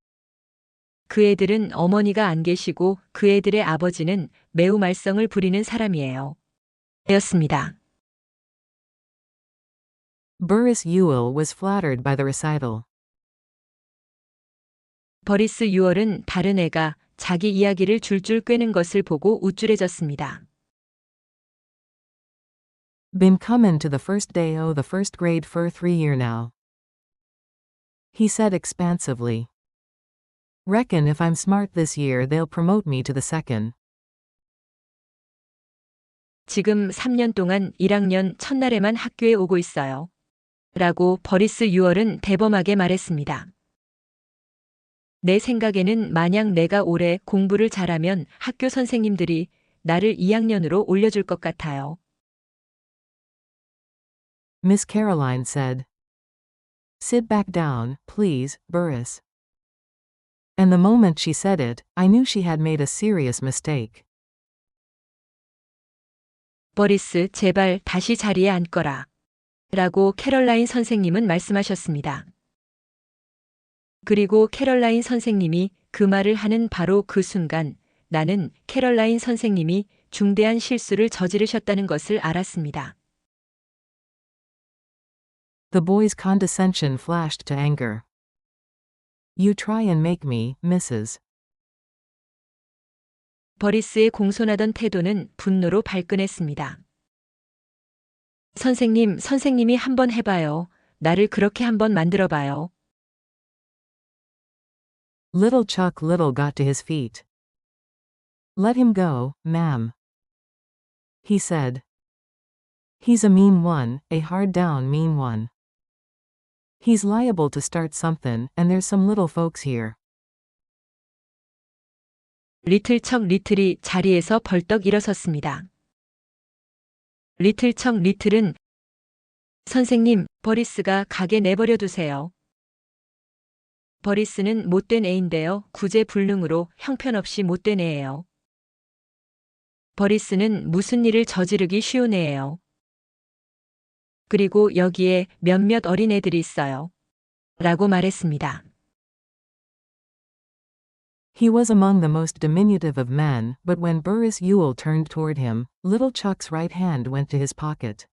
그 애들은 어머니가 안 계시고 그 애들의 아버지는 매우 말썽을 부리는 사람이에요. 였습니다. Burris Ewell was flattered by the recital. 버리스 유얼은 다른 애가 자기 이야기를 줄줄 꿰는 것을 보고 우쭐해졌습니다. Been comin' to the first day o' the first grade for 3 year now. He said expansively. Reckon if I'm smart this year they'll promote me to the second. 지금 3년 동안 1학년 첫날에만 학교에 오고 있어요. 라고 버리스 유얼은 대범하게 말했습니다. 내 생각에는 만약 내가 올해 공부를 잘하면 학교 선생님들이 나를 2학년으로 올려줄 것 같아요. Miss Caroline said. Sit back down, please, Burris. And the moment she said it, I knew she had made a serious mistake. 버리스, 제발 다시 자리에 앉거라. 라고 캐럴라인 선생님은 말씀하셨습니다. 그리고 캐럴라인 선생님이 그 말을 하는 바로 그 순간 나는 캐럴라인 선생님이 중대한 실수를 저지르셨다는 것을 알았습니다. The boy's condescension flashed to anger. You try and make me, Mrs. 버리스의 공손하던 태도는 분노로 발끈했습니다. 선생님이 한번 해봐요. 나를 그렇게 한번 만들어봐요. Little Chuck Little got to his feet. Let him go, ma'am. He said. He's a mean one, a hard down mean one. He's liable to start something, and there's some little folks here. 리틀척 리틀이 자리에서 벌떡 일어섰습니다. 리틀척 리틀은 선생님, 버리스가 가게 내버려 두세요. 버리스는 못된 애인데요. 구제불능으로 형편없이 못된 애예요. 버리스는 무슨 일을 저지르기 쉬운 애예요. 그리고 여기에 몇몇 어린애들이 있어요. 라고 말했습니다. He was among the most diminutive of men, but when Burris Ewell turned toward him, little Chuck's right hand went to his pocket.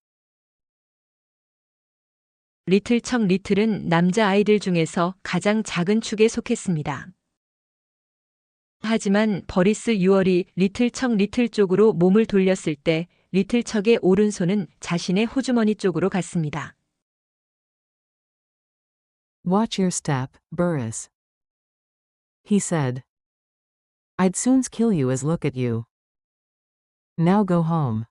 리틀척 리틀은 남자 아이들 중에서 가장 작은 축에 속했습니다. 하지만 버리스 유얼이 리틀척 리틀 쪽으로 몸을 돌렸을 때 리틀척의 오른손은 자신의 호주머니 쪽으로 갔습니다. Watch your step, Burris. He said. I'd soon kill you as look at you. Now go home.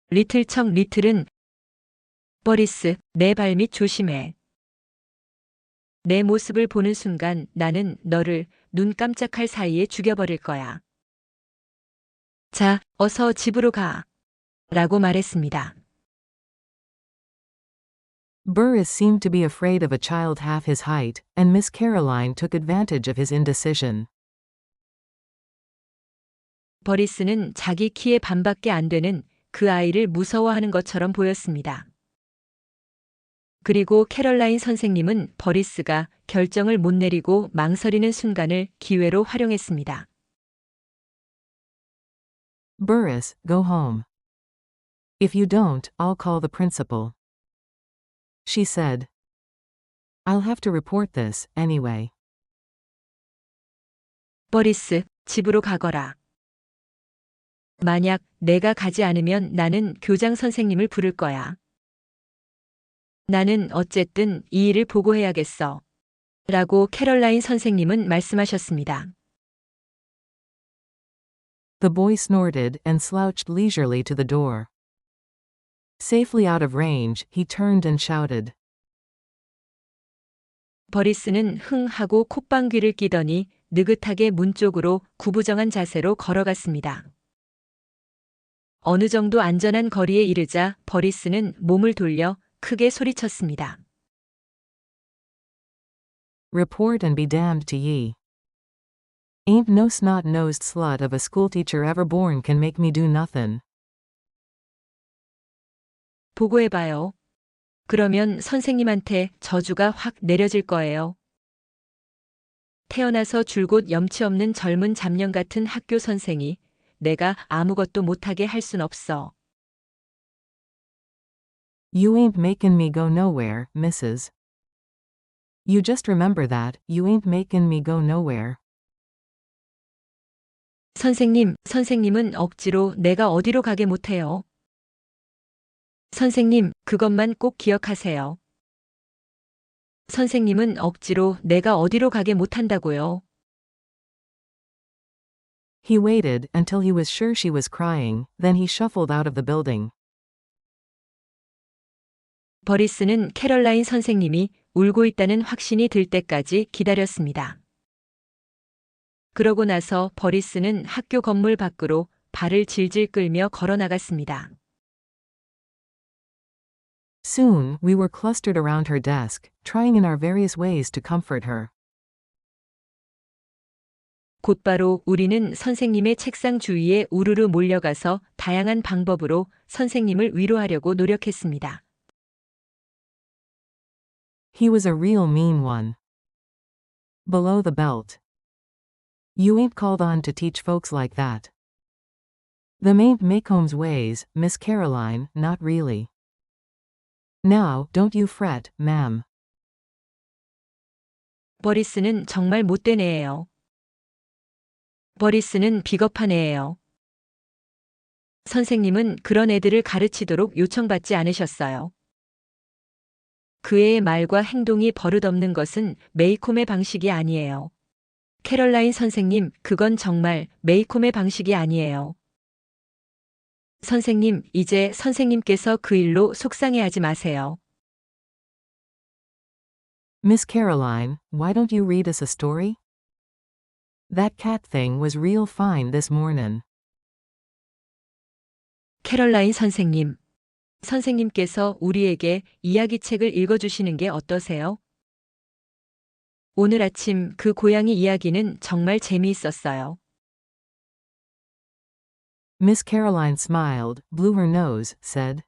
리틀척 리틀은 버리스, 내 발밑 조심해. 내 모습을 보는 순간 나는 너를 눈 깜짝할 사이에 죽여버릴 거야. 자, 어서 집으로 가. 라고 말했습니다. Burris seemed to be afraid of a child half his height, and Miss Caroline took advantage of his indecision. 버리스는 자기 키의 반밖에 안 되는 그 아이를 무서워하는 것처럼 보였습니다. 그리고 캐럴라인 선생님은 버리스가 결정을 못 내리고 망설이는 순간을 기회로 활용했습니다. Burris, go home. If you don't, I'll call the principal. She said. I'll have to report this, anyway. 버리스, 집으로 가거라. 만약 내가 가지 않으면 나는 교장 선생님을 부를 거야. 나는 어쨌든 이 일을 보고해야겠어. 라고 캐럴라인 선생님은 말씀하셨습니다. The boy snorted and slouched leisurely to the door. Safely out of range, he turned and shouted. 버리스는 흥 하고 콧방귀를 끼더니 느긋하게 문 쪽으로 구부정한 자세로 걸어갔습니다. 어느 정도 안전한 거리에 이르자 버리스는 몸을 돌려 크게 소리쳤습니다. Report and be damned to ye. Ain't no snot-nosed slut of a schoolteacher ever born can make me do nothin'. 보고해봐요. 그러면 선생님한테 저주가 확 내려질 거예요. 태어나서 줄곧 염치 없는 젊은 잡년 같은 학교 선생이 내가 아무것도 못하게 할 순 없어. You ain't makin' me go nowhere, missus. You just remember that, you ain't makin' me go nowhere. 선생님은 억지로 내가 어디로 가게 못해요. 선생님, 그것만 꼭 기억하세요. 선생님은 억지로 내가 어디로 가게 못한다고요. He waited until he was sure she was crying, then he shuffled out of the building. 버리스는 캐럴라인 선생님이 울고 있다는 확신이 들 때까지 기다렸습니다. 그러고 나서 버리스는 학교 건물 밖으로 발을 질질 끌며 걸어 나갔습니다. Soon, we were clustered around her desk, trying in our various ways to comfort her. 곧바로 우리는 선생님의 책상 주위에 우르르 몰려가서 다양한 방법으로 선생님을 위로하려고 노력했습니다. He was a real mean one. Below the belt. You ain't called on to teach folks like that. Them ain't Maycomb's ways, Miss Caroline, not really. Now, don't you fret, ma'am. 버리스는 정말 못된 애예요. 버리스는 비겁한 애예요. 선생님은 그런 애들을 가르치도록 요청받지 않으셨어요. 그 애의 말과 행동이 버릇없는 것은 메이콤의 방식이 아니에요. 캐럴라인 선생님, 그건 정말 메이콤의 방식이 아니에요. 선생님, 이제 선생님께서 그 일로 속상해하지 마세요. Miss Caroline, why don't you read us a story? That cat thing was real fine this morning. 캐럴라인 선생님. 선생님께서 우리에게 이야기책을 읽어주시는 게 어떠세요? 오늘 아침 그 고양이 이야기는 정말 재미있었어요. Miss Caroline smiled, blew her nose, said,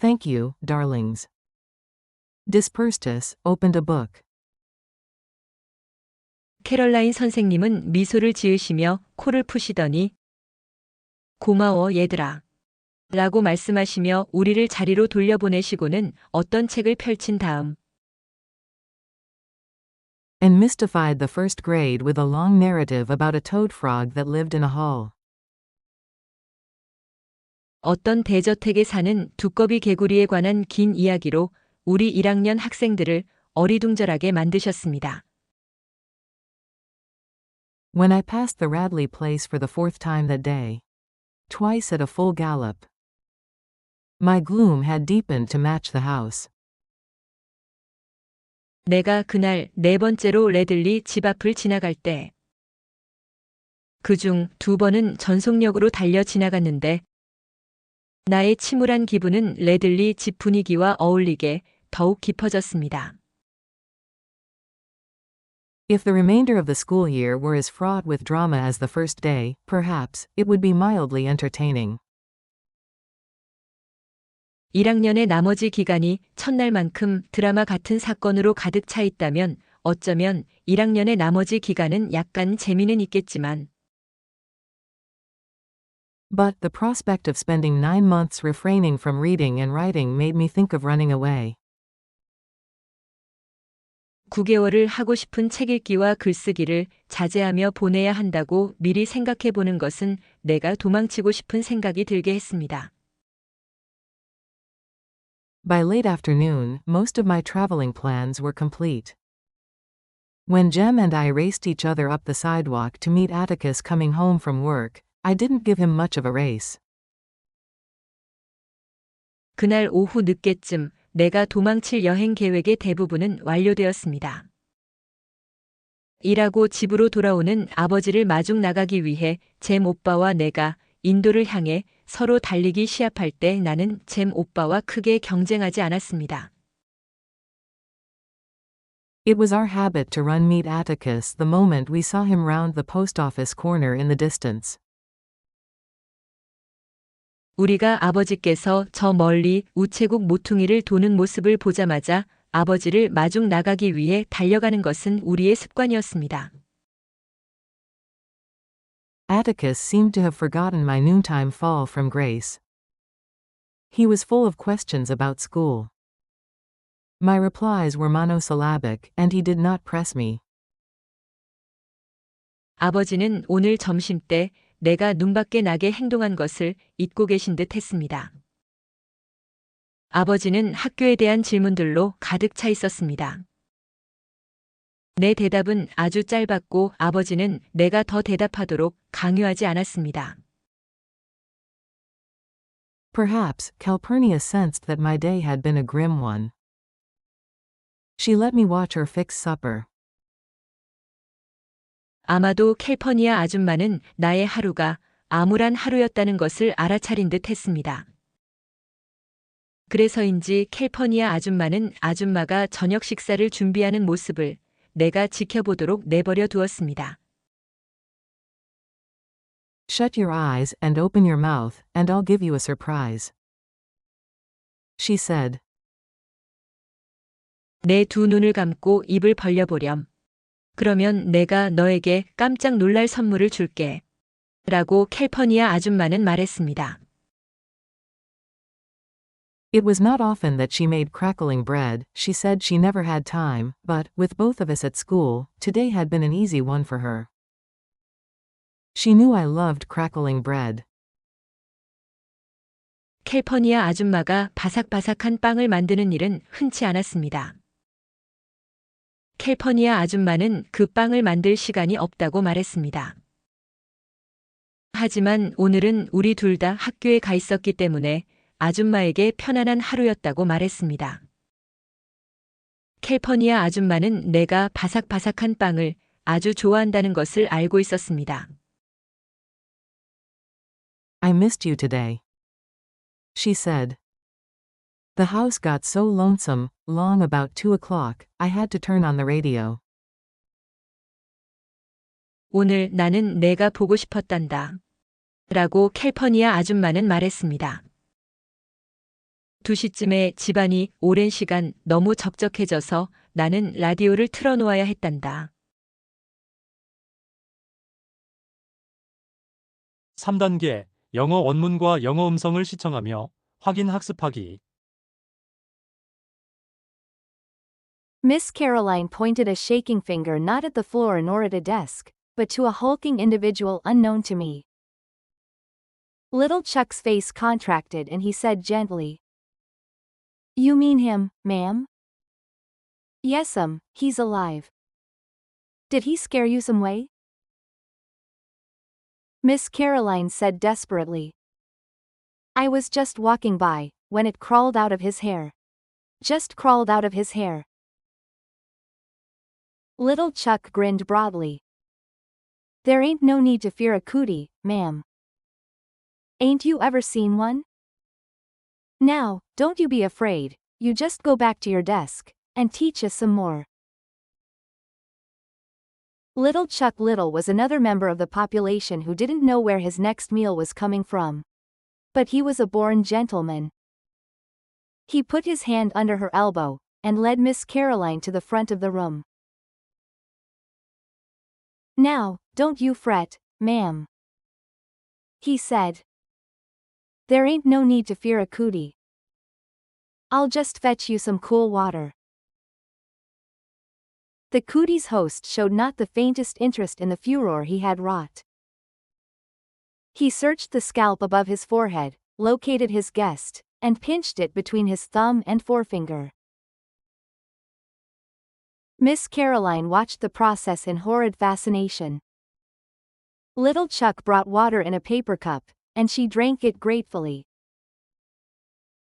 Thank you, darlings. Dispersed us, opened a book. 캐럴라인 선생님은 미소를 지으시며 코를 푸시더니 고마워 얘들아 라고 말씀하시며 우리를 자리로 돌려보내시고는 어떤 책을 펼친 다음 And mystified the first grade with a long narrative about a toad frog that lived in a hall. 어떤 대저택에 사는 두꺼비 개구리에 관한 긴 이야기로 우리 1학년 학생들을 어리둥절하게 만드셨습니다. When I passed the Radley place for the fourth time that day, twice at a full gallop, my gloom had deepened to match the house. 내가 그날 네 번째로 레들리 집 앞을 지나갈 때 그중 두 번은 전속력으로 달려 지나갔는데 나의 침울한 기분은 레들리 집 분위기와 어울리게 더욱 깊어졌습니다. If the remainder of the school year were as fraught with drama as the first day, perhaps, it would be mildly entertaining. 1학년의 나머지 기간이 첫날만큼 드라마 같은 사건으로 가득 차 있다면 어쩌면 1학년의 나머지 기간은 약간 재미는 있겠지만 But the prospect of spending 9 months refraining from reading and writing made me think of running away. 9개월을 하고 싶은 책 읽기와 글쓰기를 자제하며 보내야 한다고 미리 생각해 보는 것은 내가 도망치고 싶은 생각이 들게 했습니다. By late afternoon, most of my traveling plans were complete. When Jem and I raced each other up the sidewalk to meet Atticus coming home from work, I didn't give him much of a race. 그날 오후 늦게쯤 내가 도망칠 여행 계획의 대부분은 완료되었습니다. 일하고 집으로 돌아오는 아버지를 마중 나가기 위해 잼 오빠와 내가 인도를 향해 서로 달리기 시합할 때 나는 잼 오빠와 크게 경쟁하지 않았습니다. It was our habit to run meet Atticus the moment we saw him round the post office corner in the distance. 우리가 아버지께서 저 멀리 우체국 모퉁이를 도는 모습을 보자마자 아버지를 마중 나가기 위해 달려가는 것은 우리의 습관이었습니다. Atticus seemed to have forgotten my noontime fall from grace. He was full of questions about school. My replies were monosyllabic, and he did not press me. 아버지는 오늘 점심때 내가 눈밖에 나게 행동한 것을 잊고 계신 듯 했습니다. 아버지는 학교에 대한 질문들로 가득 차 있었습니다. 내 대답은 아주 짧았고 아버지는 내가 더 대답하도록 강요하지 않았습니다. Perhaps Calpurnia sensed that my day had been a grim one. She let me watch her fix supper. 아마도 캘퍼니아 아줌마는 나의 하루가 암울한 하루였다는 것을 알아차린 듯 했습니다. 그래서인지 캘퍼니아 아줌마는 아줌마가 저녁 식사를 준비하는 모습을 내가 지켜보도록 내버려 두었습니다. Shut your eyes and open your mouth, and I'll give you a surprise. She said. 내 두 눈을 감고 입을 벌려보렴. 그러면 내가 너에게 깜짝 놀랄 선물을 줄게. 라고 캘퍼니아 아줌마는 말했습니다. It was not often that she made crackling bread. She said she never had time, but, with both of us at school, today had been an easy one for her. She knew I loved crackling bread. 캘퍼니아 아줌마가 바삭바삭한 빵을 만드는 일은 흔치 않았습니다. 캘퍼니아 아줌마는 그 빵을 만들 시간이 없다고 말했습니다. 하지만 오늘은 우리 둘 다 학교에 가 있었기 때문에 아줌마에게 편안한 하루였다고 말했습니다. 캘퍼니아 아줌마는 내가 바삭바삭한 빵을 아주 좋아한다는 것을 알고 있었습니다. I missed you today, she said. The house got so lonesome, long about 2 o'clock, I had to turn on the radio. 오늘 나는 내가 보고 싶었단다. 라고 캘퍼니아 아줌마는 말했습니다. 2시쯤에 집안이 오랜 시간 너무 적적해져서 나는 라디오를 틀어놓아야 했단다. 3단계 영어 원문과 영어 음성을 시청하며 확인 학습하기. Miss Caroline pointed a shaking finger not at the floor nor at a desk, but to a hulking individual unknown to me. Little Chuck's face contracted and he said gently, "You mean him, ma'am?" "Yes'm, he's alive." "Did he scare you some way?" Miss Caroline said desperately. "I was just walking by, when it crawled out of his hair. Just crawled out of his hair." Little Chuck grinned broadly. "There ain't no need to fear a cootie, ma'am. Ain't you ever seen one? Now, don't you be afraid, you just go back to your desk, and teach us some more." Little Chuck Little was another member of the population who didn't know where his next meal was coming from. But he was a born gentleman. He put his hand under her elbow, and led Miss Caroline to the front of the room. "Now, don't you fret, ma'am," he said. "There ain't no need to fear a cootie. I'll just fetch you some cool water." The cootie's host showed not the faintest interest in the furor he had wrought. He searched the scalp above his forehead, located his guest, and pinched it between his thumb and forefinger. Miss Caroline watched the process in horrid fascination. Little Chuck brought water in a paper cup, and she drank it gratefully.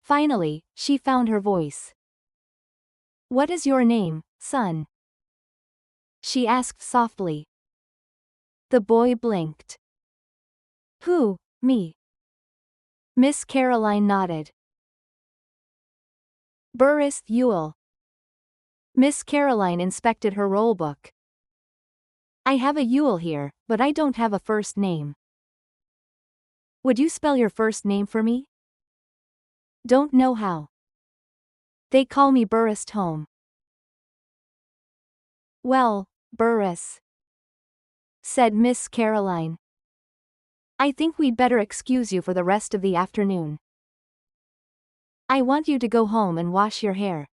Finally, she found her voice. "What is your name, son?" she asked softly. The boy blinked. "Who, me?" Miss Caroline nodded. "Burris Ewell." Miss Caroline inspected her roll book. "I have a Ewell here, but I don't have a first name. Would you spell your first name for me?" "Don't know how. They call me Burris Home." "Well, Burris," said Miss Caroline, "I think we'd better excuse you for the rest of the afternoon. I want you to go home and wash your hair."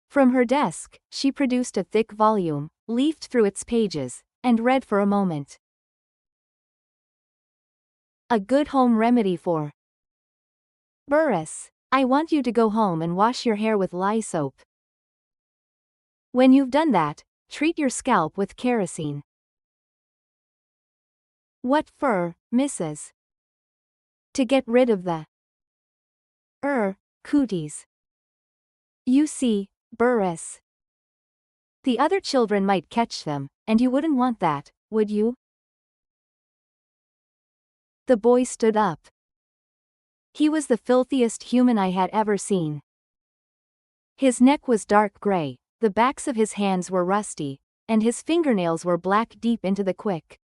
From her desk, she produced a thick volume, leafed through its pages, and read for a moment. "A good home remedy for Burris. I want you to go home and wash your hair with lye soap. When you've done that, treat your scalp with kerosene." "What for, Mrs.?" "To get rid of the cooties. You see, Burris, the other children might catch them, and you wouldn't want that, would you?" The boy stood up. He was the filthiest human I had ever seen. His neck was dark gray, the backs of his hands were rusty, and his fingernails were black deep into the quick.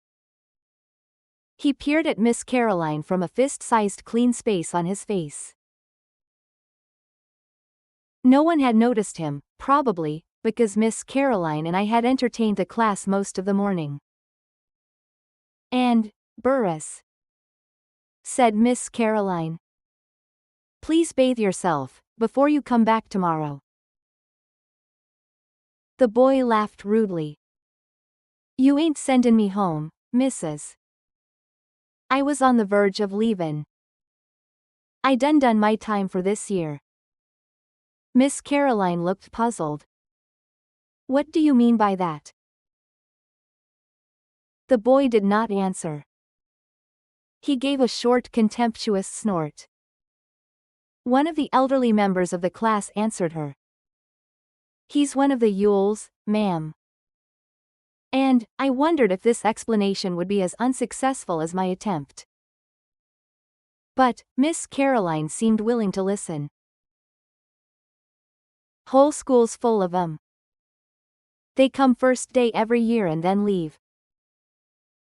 He peered at Miss Caroline from a fist-sized clean space on his face. No one had noticed him, probably, because Miss Caroline and I had entertained the class most of the morning. "And, Burris," said Miss Caroline, "please bathe yourself, before you come back tomorrow." The boy laughed rudely. "You ain't sendin' me home, Mrs. I was on the verge of leavin'. I done my time for this year." Miss Caroline looked puzzled. "What do you mean by that?" The boy did not answer. He gave a short, contemptuous snort. One of the elderly members of the class answered her. He's one of the Yules, ma'am. And, I wondered if this explanation would be as unsuccessful as my attempt. But, Miss Caroline seemed willing to listen. Whole school's full of 'em. They come first day every year and then leave.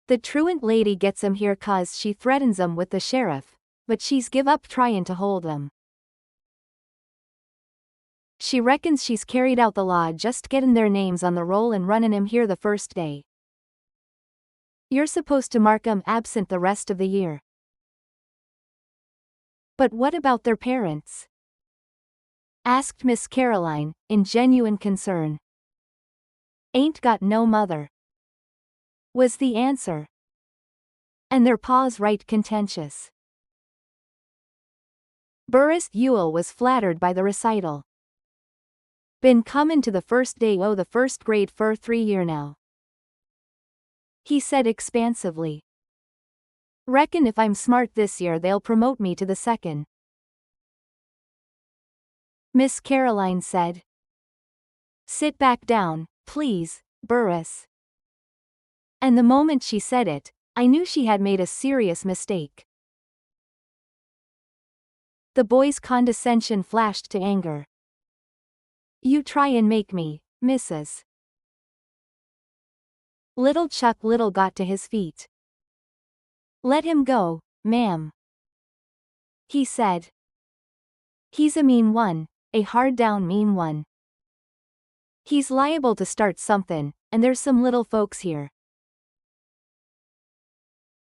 The truant lady gets 'em here 'cause she threatens 'em with the sheriff, but she's give up tryin' to hold 'em. She reckons she's carried out the law just gettin' their names on the roll and runnin' 'em here the first day. You're supposed to mark 'em absent the rest of the year. But what about their parents? Asked Miss Caroline, in genuine concern. Ain't got no mother, was the answer. And their pa's right contentious. Burris Ewell was flattered by the recital. Been comin' to the first day o' the first grade for 3 year now, he said expansively. Reckon if I'm smart this year they'll promote me to the second. Miss Caroline said. Sit back down, please, Burris. And the moment she said it, I knew she had made a serious mistake. The boy's condescension flashed to anger. You try and make me, Mrs. Little Chuck Little got to his feet. Let him go, ma'am, he said. He's a mean one, a hard-down mean one. He's liable to start something, and there's some little folks here.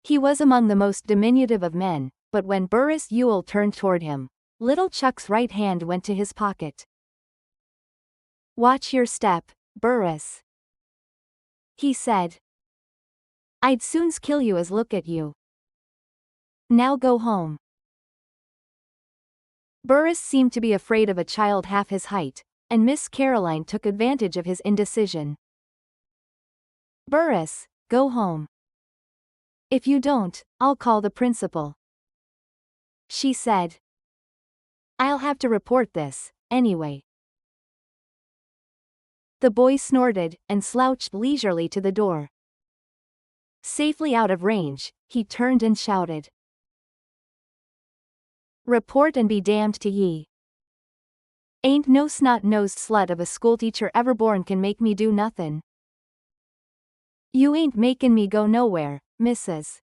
He was among the most diminutive of men, but when Burris Ewell turned toward him, little Chuck's right hand went to his pocket. Watch your step, Burris, he said. I'd soon's kill you as look at you. Now go home. Burris seemed to be afraid of a child half his height, and Miss Caroline took advantage of his indecision. Burris, go home. If you don't, I'll call the principal, she said. I'll have to report this, anyway. The boy snorted and slouched leisurely to the door. Safely out of range, he turned and shouted. Report and be damned to ye. Ain't no snot-nosed slut of a schoolteacher ever born can make me do nothin'. You ain't makin' me go nowhere, Mrs.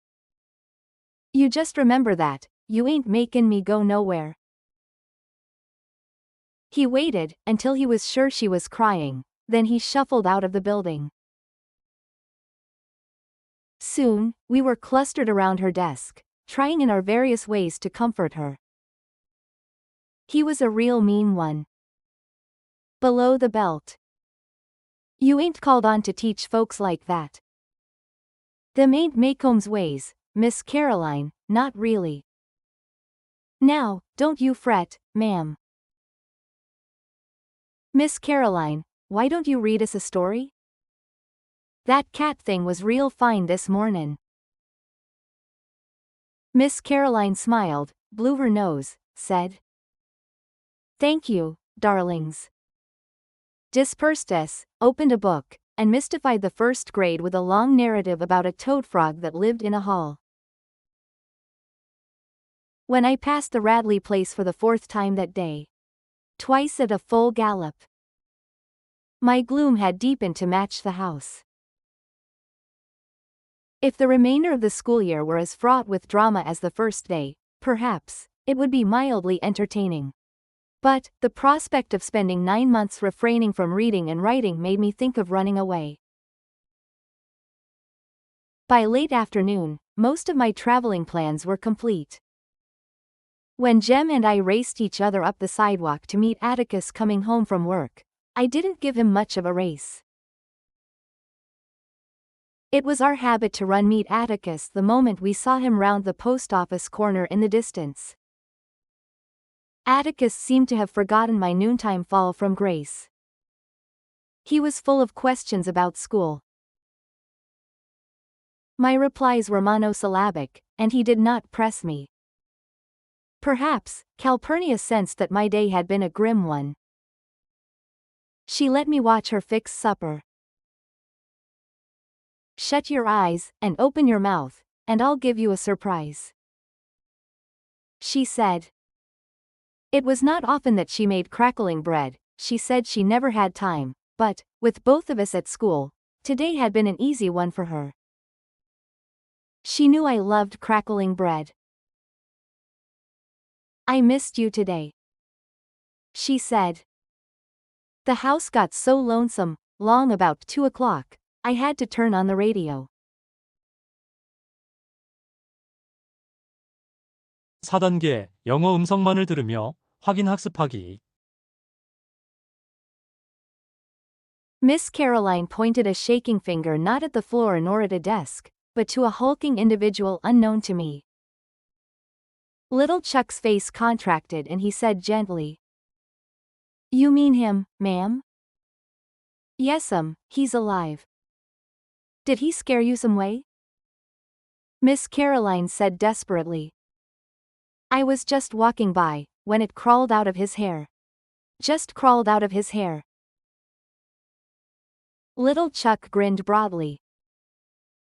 You just remember that, you ain't makin' me go nowhere. He waited until he was sure she was crying, then he shuffled out of the building. Soon, we were clustered around her desk, trying in our various ways to comfort her. He was a real mean one. Below the belt. You ain't called on to teach folks like that. Them ain't Maycomb's ways, Miss Caroline, not really. Now, don't you fret, ma'am. Miss Caroline, why don't you read us a story? That cat thing was real fine this mornin'. Miss Caroline smiled, blew her nose, said. Thank you, darlings. Dispersed us, opened a book, and mystified the first grade with a long narrative about a toad frog that lived in a hall. When I passed the Radley place for the 4th time that day, twice at a full gallop, my gloom had deepened to match the house. If the remainder of the school year were as fraught with drama as the first day, perhaps, it would be mildly entertaining. But, the prospect of spending 9 months refraining from reading and writing made me think of running away. By late afternoon, most of my traveling plans were complete. When Jem and I raced each other up the sidewalk to meet Atticus coming home from work, I didn't give him much of a race. It was our habit to run meet Atticus the moment we saw him round the post office corner in the distance. Atticus seemed to have forgotten my noontime fall from grace. He was full of questions about school. My replies were monosyllabic, and he did not press me. Perhaps, Calpurnia sensed that my day had been a grim one. She let me watch her fix supper. Shut your eyes, and open your mouth, and I'll give you a surprise, she said. It was not often that she made crackling bread. She said she never had time, but, with both of us at school, today had been an easy one for her. She knew I loved crackling bread. I missed you today, she said. The house got so lonesome, long about 2 o'clock, I had to turn on the radio. 4단계 영어 음성만을 들으며 확인 학습하기. Miss Caroline pointed a shaking finger not at the floor nor at a desk, but to a hulking individual unknown to me. Little Chuck's face contracted and he said gently, "You mean him, ma'am?" "Yes'm, he's alive." "Did he scare you some way?" Miss Caroline said desperately. "I was just walking by, when it crawled out of his hair. Just crawled out of his hair." Little Chuck grinned broadly.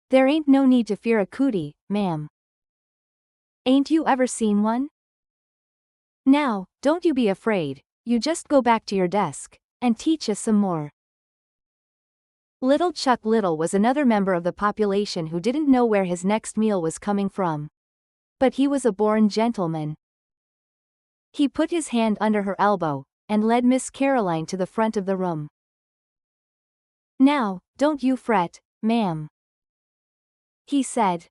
"There ain't no need to fear a cootie, ma'am. Ain't you ever seen one? Now, don't you be afraid, you just go back to your desk, and teach us some more." Little Chuck Little was another member of the population who didn't know where his next meal was coming from. But he was a born gentleman. He put his hand under her elbow, and led Miss Caroline to the front of the room. "Now, don't you fret, ma'am," he said.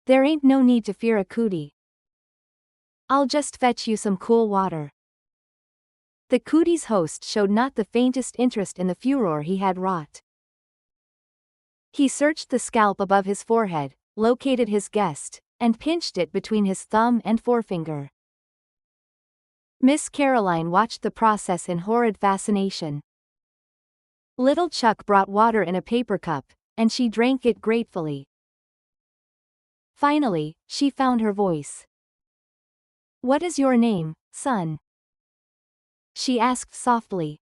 "There ain't no need to fear a cootie. I'll just fetch you some cool water." The cootie's host showed not the faintest interest in the furor he had wrought. He searched the scalp above his forehead, located his guest, and pinched it between his thumb and forefinger. Miss Caroline watched the process in horrid fascination. Little Chuck brought water in a paper cup, and she drank it gratefully. Finally, she found her voice. "What is your name, son?" she asked softly.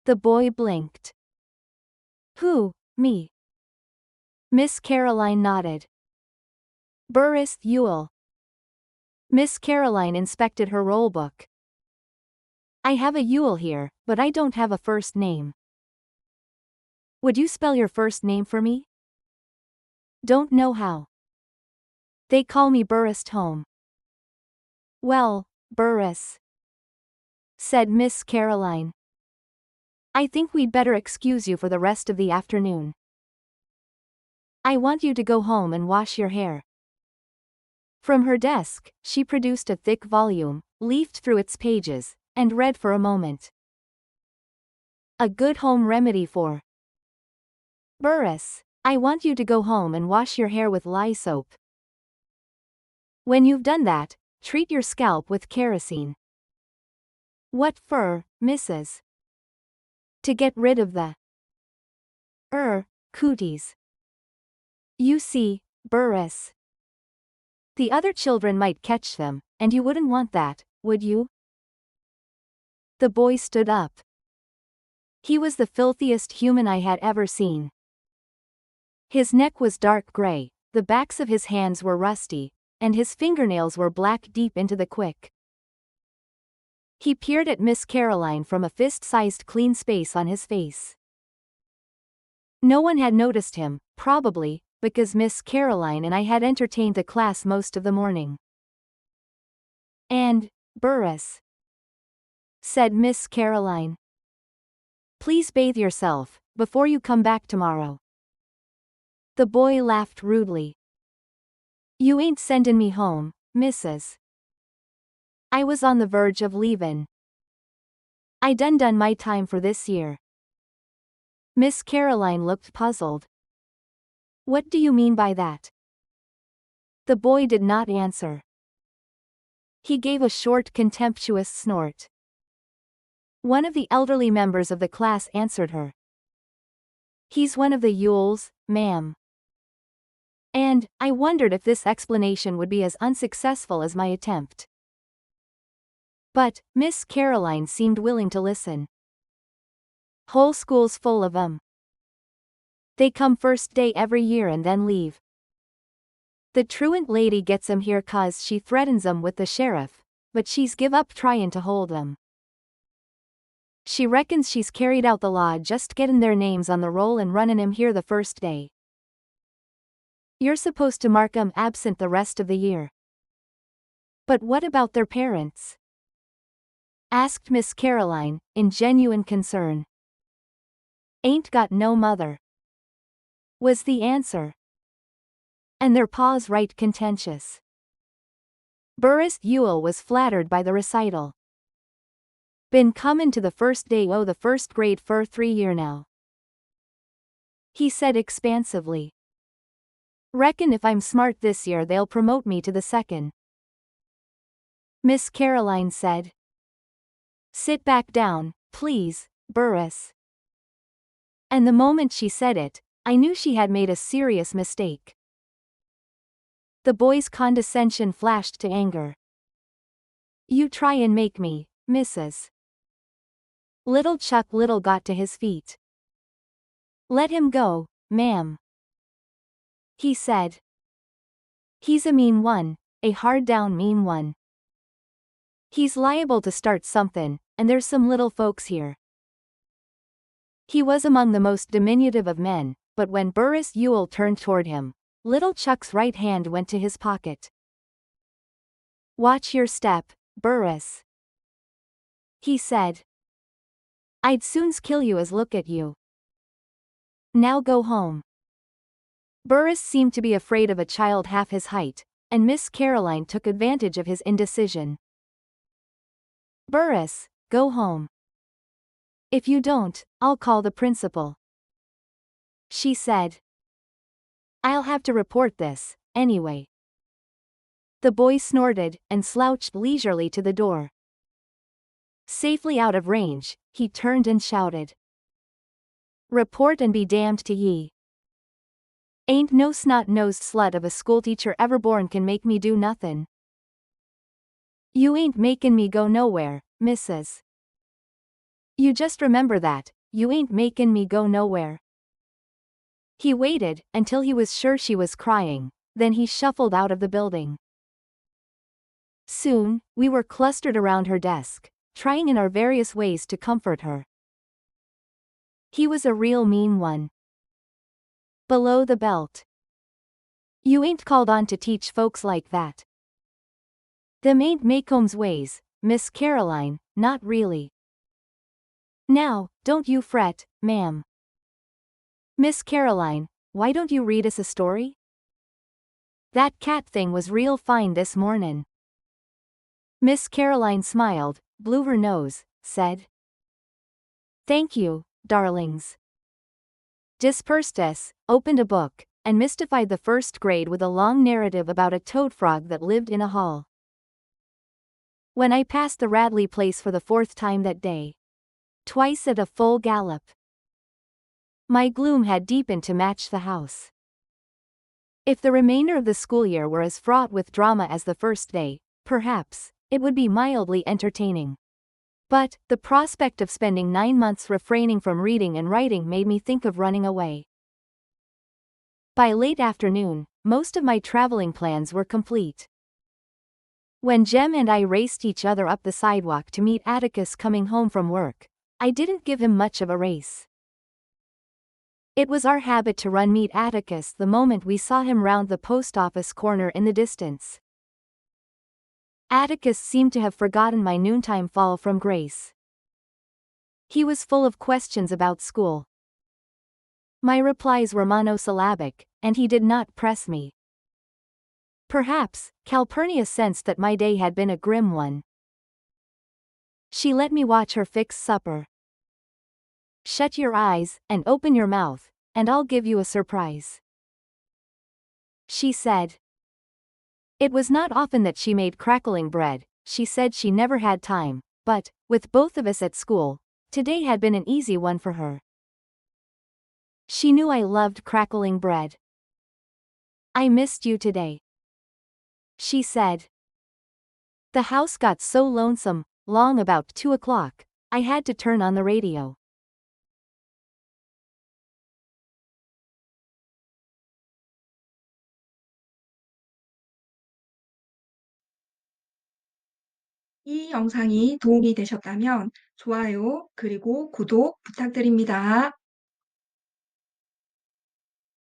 The boy blinked. "Who, me?" Miss Caroline nodded. "Burris Ewell." Miss Caroline inspected her roll book. "I have a Ewell here, but I don't have a first name. Would you spell your first name for me?" "Don't know how. They call me Burris Home." "Well, Burris," said Miss Caroline, "I think we'd better excuse you for the rest of the afternoon. I want you to go home and wash your hair." From her desk, she produced a thick volume, leafed through its pages, and read for a moment. "A good home remedy for Burris. I want you to go home and wash your hair with lye soap. When you've done that, treat your scalp with kerosene." "What for, Mrs.?" "To get rid of the cooties. You see, Burris. The other children might catch them, and you wouldn't want that, would you?" The boy stood up. He was the filthiest human I had ever seen. His neck was dark gray, the backs of his hands were rusty, and his fingernails were black deep into the quick. He peered at Miss Caroline from a fist-sized clean space on his face. No one had noticed him, probably, because Miss Caroline and I had entertained the class most of the morning. "And, Burris," said Miss Caroline, "please bathe yourself, before you come back tomorrow." The boy laughed rudely. "You ain't sendin' me home, Mrs. I was on the verge of leavin'. I done my time for this year." Miss Caroline looked puzzled. "What do you mean by that?" The boy did not answer. He gave a short contemptuous snort. One of the elderly members of the class answered her. "He's one of the Ewells, ma'am." And I wondered if this explanation would be as unsuccessful as my attempt. But Miss Caroline seemed willing to listen. Whole school's full of 'em. They come first day every year and then leave. The truant lady gets 'em here 'cause she threatens 'em with the sheriff, but she's give up tryin' to hold 'em. She reckons she's carried out the law just gettin' their names on the roll and runnin' 'em here the first day. You're supposed to mark 'em absent the rest of the year. But what about their parents? Asked Miss Caroline, in genuine concern. Ain't got no mother, was the answer. And their pa's right contentious. Burris Ewell was flattered by the recital. Been comin' to the first day o' the first grade for 3 year now, he said expansively. Reckon if I'm smart this year they'll promote me to the second. Miss Caroline said. Sit back down, please, Burris. And the moment she said it, I knew she had made a serious mistake. The boy's condescension flashed to anger. You try and make me, Mrs. Little Chuck Little got to his feet. Let him go, ma'am, he said. He's a mean one, a hard-down mean one. He's liable to start somethin', and there's some little folks here. He was among the most diminutive of men, but when Burris Ewell turned toward him, little Chuck's right hand went to his pocket. Watch your step, Burris, he said. I'd soon's kill you as look at you. Now go home. Burris seemed to be afraid of a child half his height, and Miss Caroline took advantage of his indecision. Burris, go home. If you don't, I'll call the principal, she said. I'll have to report this, anyway. The boy snorted and slouched leisurely to the door. Safely out of range, he turned and shouted. Report and be damned to ye. Ain't no snot-nosed slut of a schoolteacher ever born can make me do nothin'. You ain't makin' me go nowhere, Mrs. You just remember that, you ain't makin' me go nowhere. He waited until he was sure she was crying, then he shuffled out of the building. Soon, we were clustered around her desk, trying in our various ways to comfort her. He was a real mean one. Below the belt. You ain't called on to teach folks like that. Them ain't Maycomb's ways, Miss Caroline, not really. Now, don't you fret, ma'am. Miss Caroline, why don't you read us a story? That cat thing was real fine this mornin'. Miss Caroline smiled, blew her nose, said. Thank you, darlings. Dispersed us, opened a book, and mystified the first grade with a long narrative about a toad frog that lived in a hall. When I passed the Radley place for the 4th time that day, twice at a full gallop, my gloom had deepened to match the house. If the remainder of the school year were as fraught with drama as the first day, perhaps it would be mildly entertaining. But the prospect of spending 9 months refraining from reading and writing made me think of running away. By late afternoon, most of my traveling plans were complete. When Jem and I raced each other up the sidewalk to meet Atticus coming home from work, I didn't give him much of a race. It was our habit to run meet Atticus the moment we saw him round the post office corner in the distance. Atticus seemed to have forgotten my noontime fall from grace. He was full of questions about school. My replies were monosyllabic, and he did not press me. Perhaps Calpurnia sensed that my day had been a grim one. She let me watch her fix supper. Shut your eyes and open your mouth, and I'll give you a surprise, she said. It was not often that she made crackling bread. She said she never had time, but, with both of us at school, today had been an easy one for her. She knew I loved crackling bread. I missed you today. She said. The house got so lonesome, long about 2 o'clock, I had to turn on the radio. 이 영상이 도움이 되셨다면 좋아요, 그리고 구독 부탁드립니다.